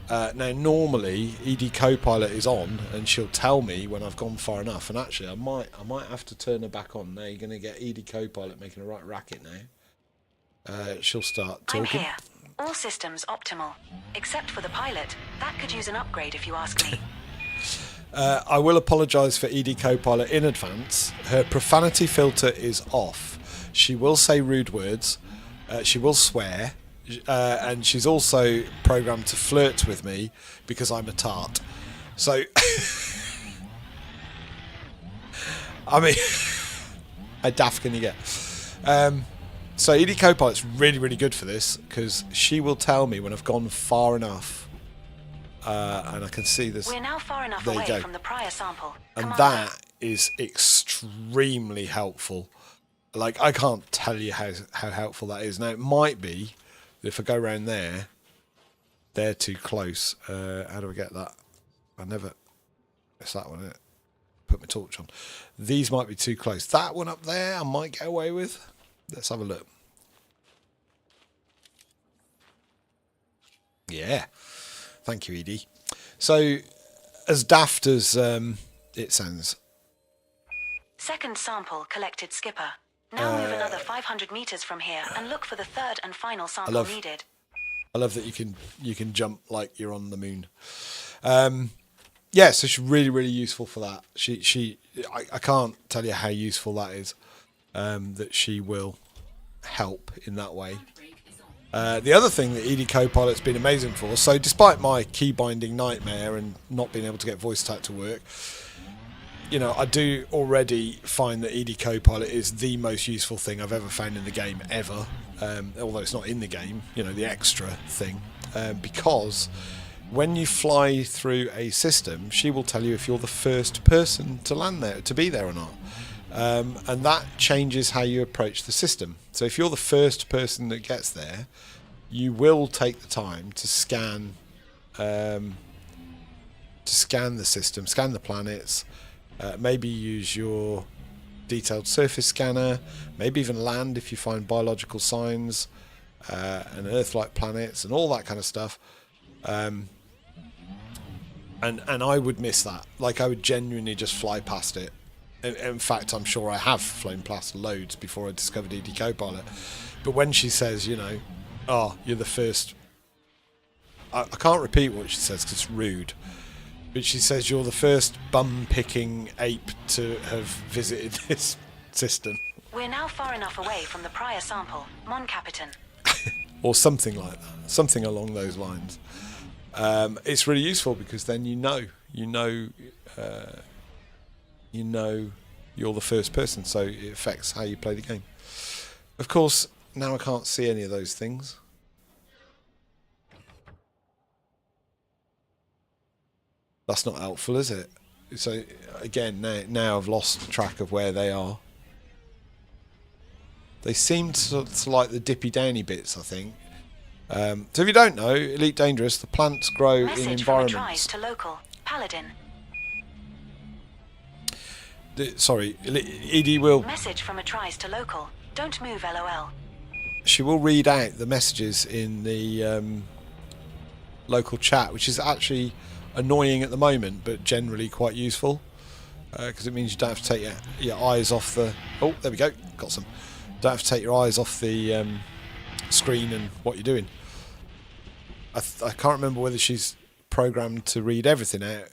Now, normally EDCopilot is on, and she'll tell me when I've gone far enough. And actually, I might have to turn her back on. Now you're going to get EDCopilot making a right racket now. She'll start talking. I'm here. All systems optimal, except for the pilot. That could use an upgrade if you ask me. I will apologise for EDCopilot in advance. Her profanity filter is off. She will say rude words. She will swear. And she's also programmed to flirt with me because I'm a tart. So, I mean, how daft can you get? So EDCopilot's really, really good for this because she will tell me when I've gone far enough. And I can see this. We're now far enough there away you go. from the prior sample. And that is extremely helpful. Like, I can't tell you how helpful that is. Now, it might be that if I go around there, they're too close. How do I get that? It's that one, isn't it? Put my torch on. These might be too close. That one up there, I might get away with. Let's have a look. Yeah. Thank you, Edie. So, as daft as it sounds. Second sample collected, Skipper. Now move another 500 meters from here and look for the third and final sample needed. I love that you can jump like you're on the moon. Yeah, so she's really, really useful for that. I can't tell you how useful that is. That she will help in that way. The other thing that EDCopilot's been amazing for, so despite my keybinding nightmare and not being able to get voice tag to work, you know, I do already find that EDCopilot is the most useful thing I've ever found in the game, ever. Although it's not in the game, you know, the extra thing. Because when you fly through a system, she will tell you if you're the first person to land there, to be there or not. And that changes how you approach the system. So if you're the first person that gets there, you will take the time to scan the system, scan the planets, maybe use your detailed surface scanner, maybe even land if you find biological signs, and Earth-like planets and all that kind of stuff. And I would miss that. Like, I would genuinely just fly past it. In fact, I'm sure I have flown past loads before I discovered EDCopilot. But when she says, you know, oh, you're the first... I can't repeat what she says because it's rude. But she says you're the first bum-picking ape to have visited this system. We're now far enough away from the prior sample. Mon Capitan. Or something like that. Something along those lines. It's really useful because then you know you're the first person, so it affects how you play the game. Of course, now I can't see any of those things. That's not helpful, is it? So again, now I've lost track of where they are. They seem to like the dippy downy bits, I think. So if you don't know, Elite Dangerous, the plants grow in environments. Message from a tries to local. Paladin. Sorry, Edie will... Message from a tries to local. Don't move, LOL. She will read out the messages in the local chat, which is actually annoying at the moment, but generally quite useful. Because it means you don't have to take your eyes off the... Oh, there we go. Got some. Don't have to take your eyes off the screen and what you're doing. I can't remember whether she's programmed to read everything out,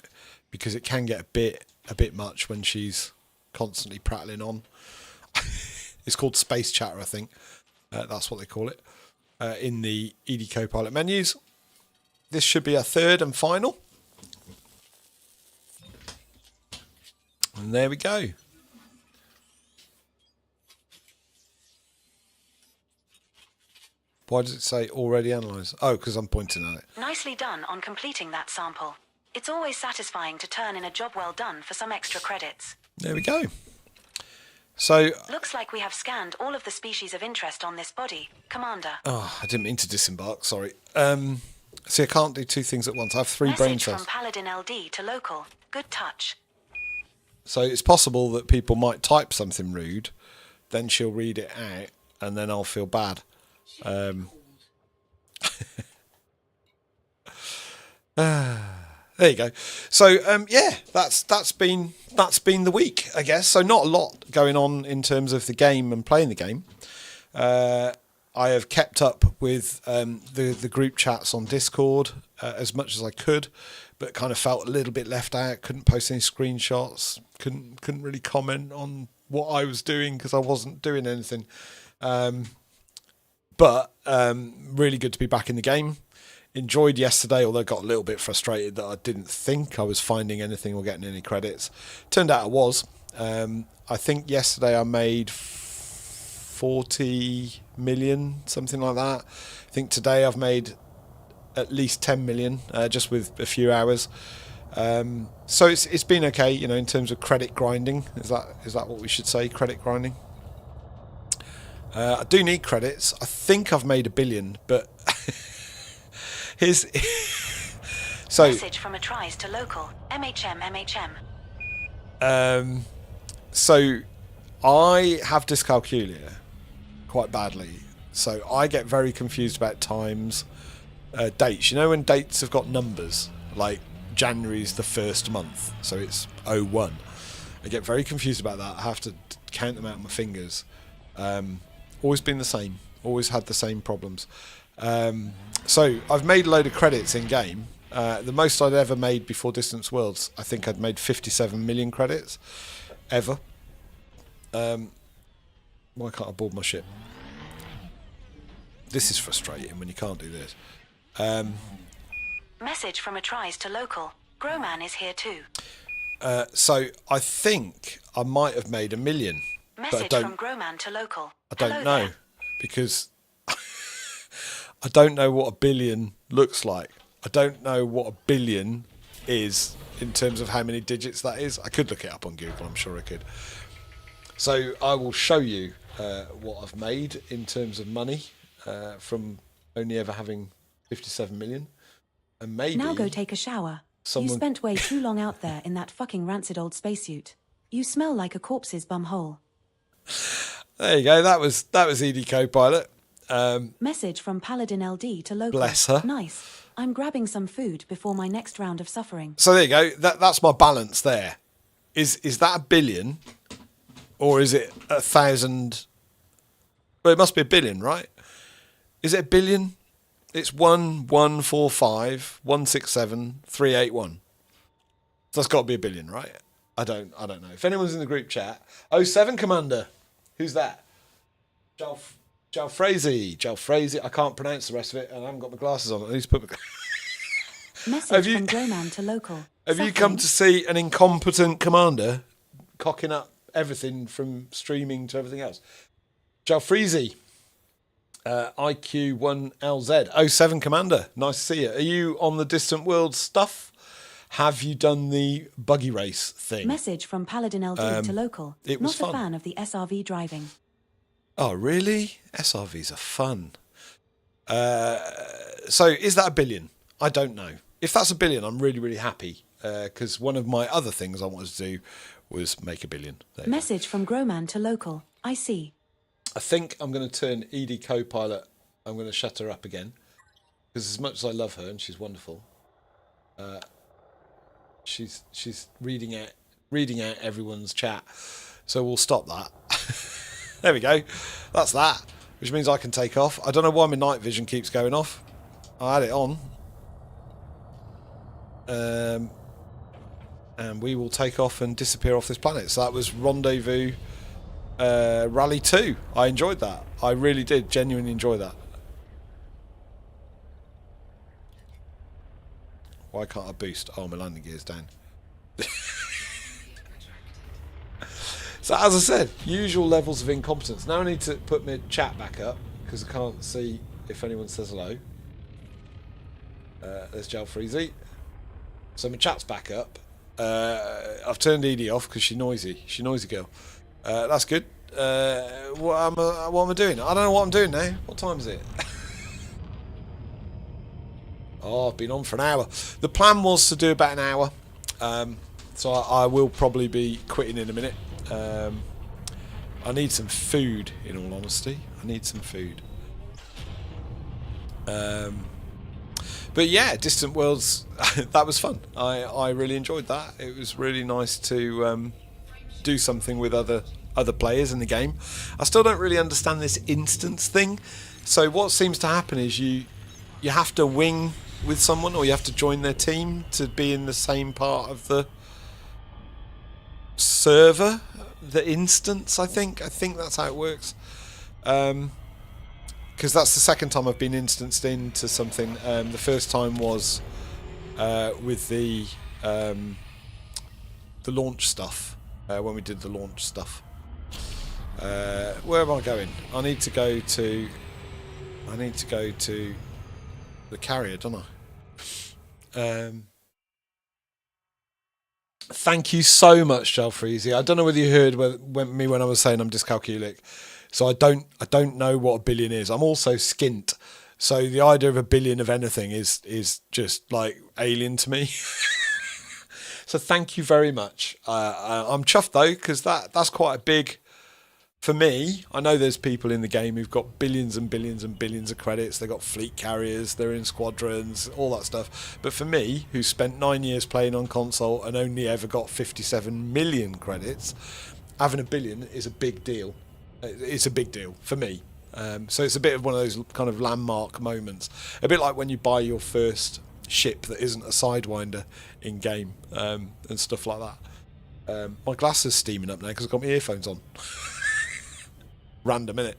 because it can get a bit much when she's constantly prattling on. It's called Space Chatter, I think. That's what they call it in the EDCopilot menus. This should be our third and final. And there we go. Why does it say already analysed? Oh, because I'm pointing at it. Nicely done on completing that sample. It's always satisfying to turn in a job well done for some extra credits. There we go. So... Looks like we have scanned all of the species of interest on this body, Commander. Oh, I didn't mean to disembark, sorry. See, I can't do two things at once. I have 3 brain cells. Message from Paladin LD to local. Good touch. So it's possible that people might type something rude, then she'll read it out, and then I'll feel bad. There you go. So yeah, that's been the week, I guess. So not a lot going on in terms of the game and playing the game. I have kept up with the group chats on Discord as much as I could, but kind of felt a little bit left out. Couldn't post any screenshots. Couldn't really comment on what I was doing because I wasn't doing anything. But really good to be back in the game. Enjoyed yesterday, although got a little bit frustrated that I didn't think I was finding anything or getting any credits. Turned out I was. I think yesterday I made 40 million, something like that. I think today I've made at least 10 million, just with a few hours. So it's been okay, you know, in terms of credit grinding. Is that what we should say? Credit grinding. I do need credits. I think I've made 1 billion, but here's so. Message from a tries to local MHM. So I have dyscalculia quite badly, so I get very confused about times, dates. You know when dates have got numbers, like January's the first month, so it's 01. I get very confused about that. I have to count them out on my fingers. Always been the same. Always had the same problems. So I've made a load of credits in game. The most I'd ever made before Distance Worlds, I think I'd made 57 million credits ever. Why can't I board my ship? This is frustrating when you can't do this. Message from a tries to local. Growman is here too. So I think I might have made 1 million. Message from Growman to local. I don't know because I don't know what 1 billion looks like. I don't know what 1 billion is in terms of how many digits that is. I could look it up on Google, I'm sure I could. So I will show you what I've made in terms of money from only ever having 57 million. And maybe now go take a shower. You spent way too long out there in that fucking rancid old spacesuit. You smell like a corpse's bumhole. There you go. That was EDCopilot. Message from Paladin LD to local. Bless her. Nice. I'm grabbing some food before my next round of suffering. So there you go. That's my balance there. Is that 1 billion, or is it 1,000? Well, it must be 1 billion, right? Is it 1 billion? It's 1,145,167,381. So that's got to be 1 billion, right? I don't know. If anyone's in the group chat, 07 Commander, who's that? Jalfrazy. I can't pronounce the rest of it, and I haven't got my glasses on. At least put my. Message from Growman to local. Have you come to see an incompetent commander cocking up everything from streaming to everything else? Jalfrazy. IQ1LZ. 07 Commander. Nice to see you. Are you on the Distant World stuff? Have you done the buggy race thing? Message from Paladin LD to local. It was Not fun. a fan of the SRV driving. Oh, really? SRVs are fun. So is that 1 billion? I don't know. If that's 1 billion, I'm really, really happy. Because one of my other things I wanted to do was make 1 billion. Message from Growman to local. I see. I think I'm going to turn EDCopilot. I'm going to shut her up again. Because as much as I love her, and she's wonderful, she's reading out everyone's chat. So we'll stop that. There we go. That's that. Which means I can take off. I don't know why my night vision keeps going off. I had it on. And we will take off and disappear off this planet. So that was Rendezvous Rally 2. I enjoyed that. I really did genuinely enjoy that. Why can't I boost? Oh, my landing gear's down. So as I said, usual levels of incompetence. Now I need to put my chat back up because I can't see if anyone says hello. There's Jalfreezy. So my chat's back up. I've turned Edie off because she's noisy. She's a noisy girl. That's good. What am I doing? I don't know what I'm doing now. What time is it? Oh, I've been on for an hour. The plan was to do about an hour. So I will probably be quitting in a minute. I need some food, in all honesty. I need some food. But yeah, Distant Worlds, that was fun. I really enjoyed that. It was really nice to do something with other players in the game. I still don't really understand this instance thing. So what seems to happen is you have to wing with someone, or you have to join their team to be in the same part of the server, the instance. I think that's how it works. Because that's the second time I've been instanced into something. The first time was with the launch stuff, when we did the launch stuff. Where am I going? I need to go to the carrier, don't I? Thank you so much, Jalfreezy. I don't know whether you heard me when I was saying I'm dyscalculic. So I don't know what a billion is. I'm also skint. So the idea of a billion of anything is just like alien to me. So thank you very much. I'm chuffed though, because that's quite a big, for me. I know there's people in the game who've got billions and billions and billions of credits. They've got fleet carriers, they're in squadrons, all that stuff. But for me, who spent 9 years playing on console and only ever got 57 million credits, having a billion is a big deal. It's a big deal for me. So it's a bit of one of those kind of landmark moments. A bit like when you buy your first ship that isn't a Sidewinder in game, and stuff like that. My glass is steaming up now because I've got my earphones on. Random, innit?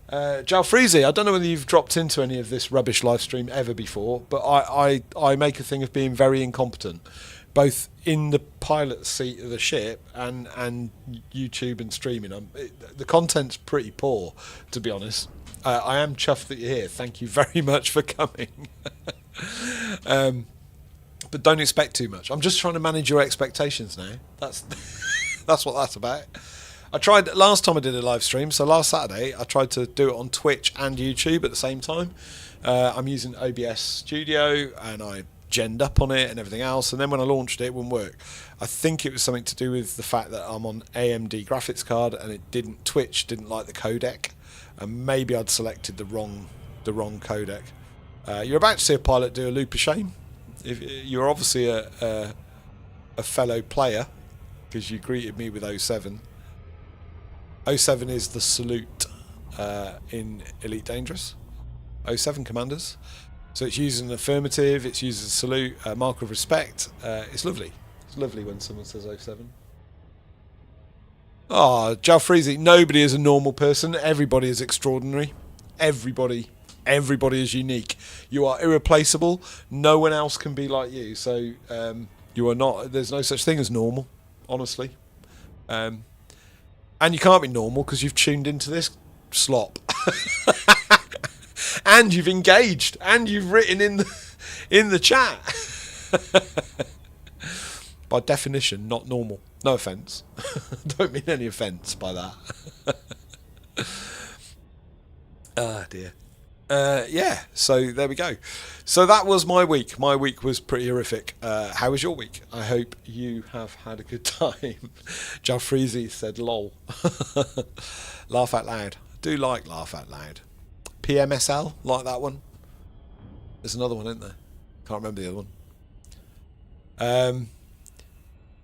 Jalfreezy, I don't know whether you've dropped into any of this rubbish live stream ever before, but I make a thing of being very incompetent, both in the pilot seat of the ship and YouTube and streaming. The content's pretty poor, to be honest. I am chuffed that you're here. Thank you very much for coming. But don't expect too much. I'm just trying to manage your expectations now. That's what that's about. I tried last time I did a live stream, so last Saturday I tried to do it on Twitch and YouTube at the same time. I'm using OBS Studio and I genned up on it and everything else, and then when I launched it wouldn't work. I think it was something to do with the fact that I'm on AMD graphics card and Twitch didn't like the codec, and maybe I'd selected the wrong codec. You're about to see a pilot do a loop of shame. If you're obviously a fellow player, because you greeted me with 07. 07 is the salute in Elite Dangerous. 07 commanders. So it's used an affirmative, it's used as a salute, a mark of respect. It's lovely. It's lovely when someone says 07. Oh, Jalfreezy, nobody is a normal person. Everybody is extraordinary. Everybody is unique. You are irreplaceable. No one else can be like you. So you are not. There's no such thing as normal, honestly. And you can't be normal because you've tuned into this slop. And you've engaged, and you've written in the chat. By definition, not normal. No offence. Don't mean any offence by that. Ah, dear. Yeah, so there we go. So that was my week. My week was pretty horrific. How was your week? I hope you have had a good time. Jalfreezy said lol. Laugh out loud. I do like laugh out loud. PMSL, like that one. There's another one, isn't there? Can't remember the other one.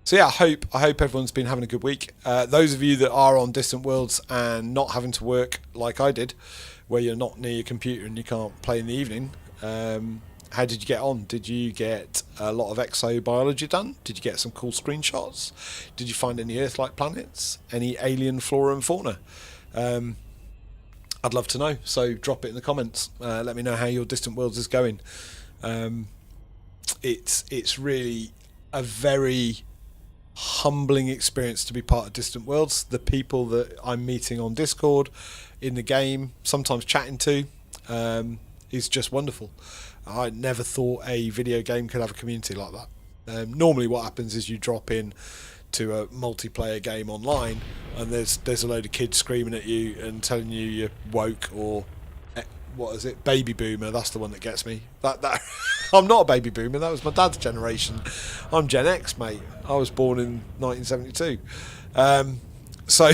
So yeah, I hope everyone's been having a good week. Those of you that are on Distant Worlds and not having to work like I did, where you're not near your computer and you can't play in the evening, how did you get on? Did you get a lot of exobiology done? Did you get some cool screenshots? Did you find any Earth-like planets? Any alien flora and fauna? I'd love to know, so drop it in the comments. Let me know how your Distant Worlds is going. It's really a very humbling experience to be part of Distant Worlds. The people that I'm meeting on Discord, in the game, sometimes chatting to, is just wonderful. I never thought a video game could have a community like that. Normally what happens is you drop in to a multiplayer game online and there's a load of kids screaming at you and telling you you're woke or what is it, baby boomer. That's the one that gets me. That I'm not a baby boomer, that was my dad's generation. I'm Gen X, mate. I was born in 1972. So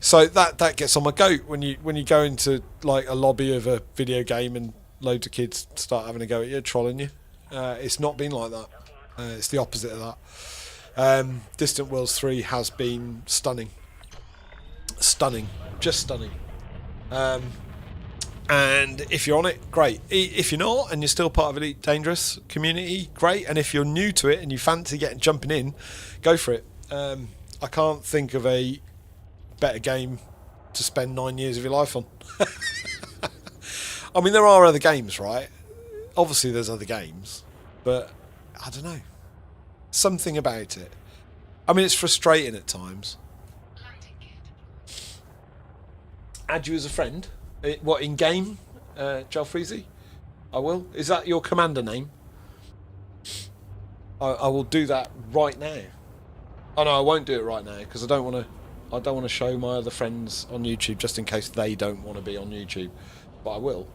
so that gets on my goat when you go into like a lobby of a video game and loads of kids start having a go at you, trolling you. It's not been like that. It's the opposite of that. Distant Worlds 3 has been stunning, just stunning. And if you're on it, great. If you're not and you're still part of Elite Dangerous community, great. And if you're new to it and you fancy jumping in, go for it. I can't think of a better game to spend 9 years of your life on. I mean, there are other games, right? Obviously there's other games, but I don't know, something about it. I mean, it's frustrating at times. Add you as a friend. What, in game, Jalfreezy? I will. Is that your commander name? I will do that right now. Oh no, I won't do it right now because I don't want to show my other friends on YouTube just in case they don't want to be on YouTube. But I will.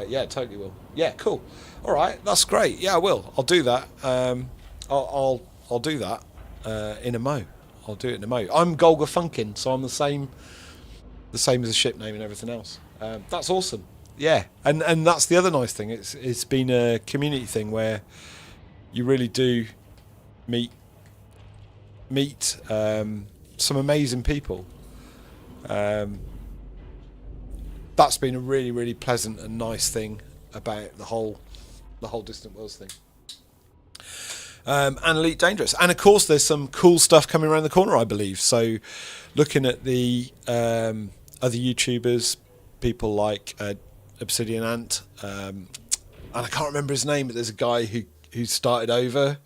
Yeah, totally will. Yeah, cool. All right, that's great. Yeah, I will. I'll do that. I'll do that in a mo. I'll do it in a mo. I'm Golga Funkin, so I'm the same as the ship name and everything else. That's awesome. Yeah, and that's the other nice thing. It's been a community thing where you really do meet some amazing people. That's been a really, really pleasant and nice thing about the whole Distant Worlds thing. And Elite Dangerous, and of course there's some cool stuff coming around the corner, I believe. So looking at the other YouTubers, people like Obsidian Ant, and I can't remember his name, but there's a guy who started over.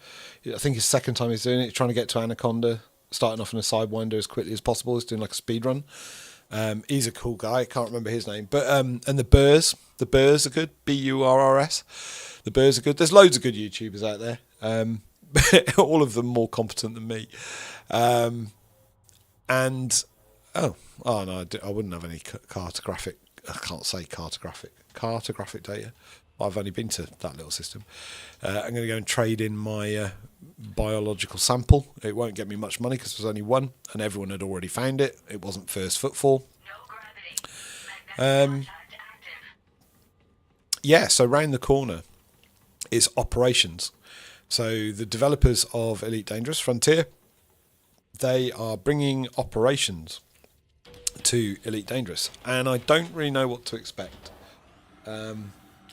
I think his second time he's doing it, trying to get to Anaconda, starting off in a Sidewinder as quickly as possible. He's doing like a speed run. He's a cool guy. I can't remember his name, but and the Burrs are good. Burrs. The Burrs are good. There's loads of good YouTubers out there. All of them more competent than me. And oh no, I wouldn't have any cartographic. I can't say cartographic data. I've only been to that little system. I'm going to go and trade in my biological sample. It won't get me much money because there's only one, and everyone had already found it. It wasn't first footfall. Yeah, so round the corner is operations. So the developers of Elite Dangerous Frontier, they are bringing operations to Elite Dangerous, and I don't really know what to expect.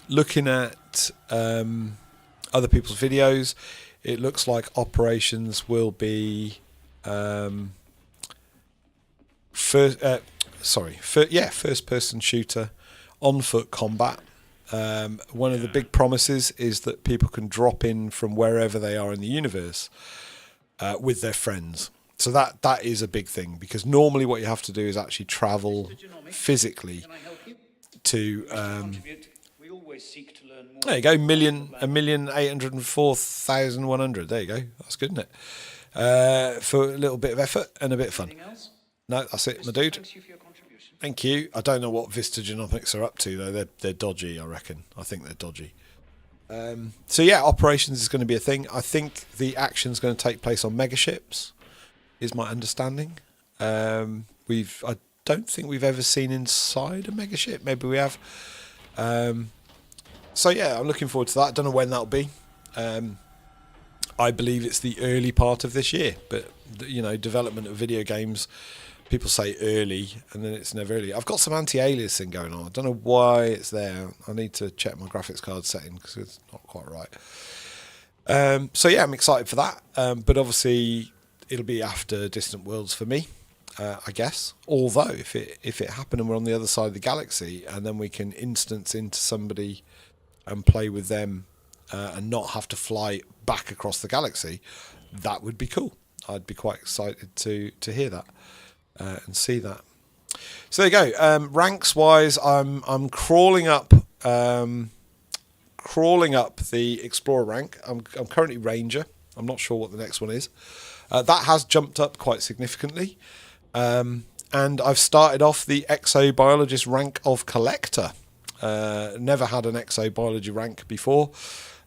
Looking at other people's videos, it looks like operations will be first person shooter, on foot combat. One of the big promises is that people can drop in from wherever they are in the universe with their friends. So that is a big thing, because normally what you have to do is actually travel physically to. There you go, 1,804,100. There you go. That's good, isn't it? For a little bit of effort and a bit of fun. No, that's it, my dude. Thank you. I don't know what Vista Genomics are up to, though. They're dodgy, I reckon. I think they're dodgy. So yeah, operations is going to be a thing. I think the action's going to take place on megaships, is my understanding. I don't think we've ever seen inside a megaship. Maybe we have. So yeah, I'm looking forward to that. I don't know when that'll be. I believe it's the early part of this year, but you know, development of video games, people say early and then it's never early. I've got some anti-aliasing going on. I don't know why it's there. I need to check my graphics card setting because it's not quite right. So yeah, I'm excited for that. But obviously it'll be after Distant Worlds for me, I guess. Although if it happened and we're on the other side of the galaxy and then we can instance into somebody and play with them and not have to fly back across the galaxy, that would be cool. I'd be quite excited to hear that and see that. So there you go. Ranks wise, I'm crawling up the Explorer rank. I'm currently Ranger. I'm not sure what the next one is. That has jumped up quite significantly. And I've started off the Exobiologist rank of Collector. Never had an Exobiology rank before.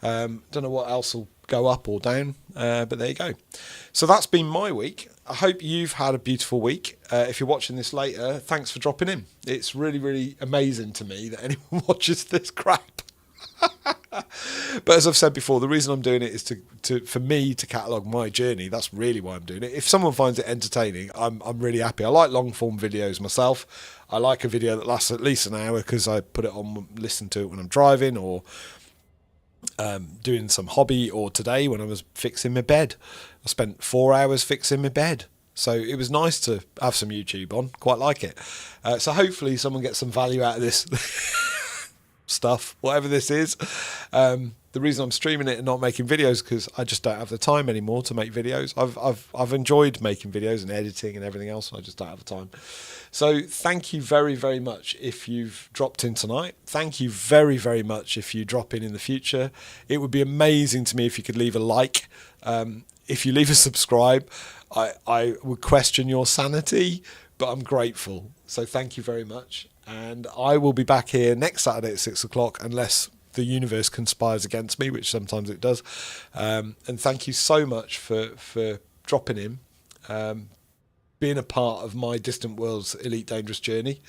Don't know what else will go up or down, but there you go. So that's been my week. I hope you've had a beautiful week. If you're watching this later, thanks for dropping in. It's really, really amazing to me that anyone watches this crap. But as I've said before, the reason I'm doing it is for me to catalogue my journey. That's really why I'm doing it. If someone finds it entertaining, I'm really happy. I like long form videos myself. I like a video that lasts at least an hour because I put it on, listen to it when I'm driving or doing some hobby, or today when I was fixing my bed. I spent 4 hours fixing my bed. So it was nice to have some YouTube on. Quite like it. So hopefully someone gets some value out of this stuff, whatever this is. The reason I'm streaming it and not making videos because I just don't have the time anymore to make videos. I've enjoyed making videos and editing and everything else. I just don't have the time. So thank you very, very much if you've dropped in tonight. Thank you very, very much if you drop in the future. It would be amazing to me if you could leave a like. If you leave a subscribe, I would question your sanity, but I'm grateful. So thank you very much. And I will be back here next Saturday at 6 o'clock unless the universe conspires against me, which sometimes it does. And thank you so much for dropping in, being a part of my Distant Worlds Elite Dangerous journey.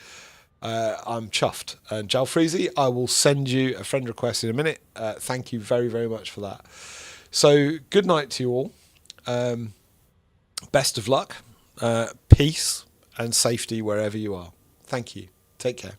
I'm chuffed. And Jalfreezy, I will send you a friend request in a minute. Thank you very, very much for that. So good night to you all. Best of luck, peace and safety wherever you are. Thank you. Take care.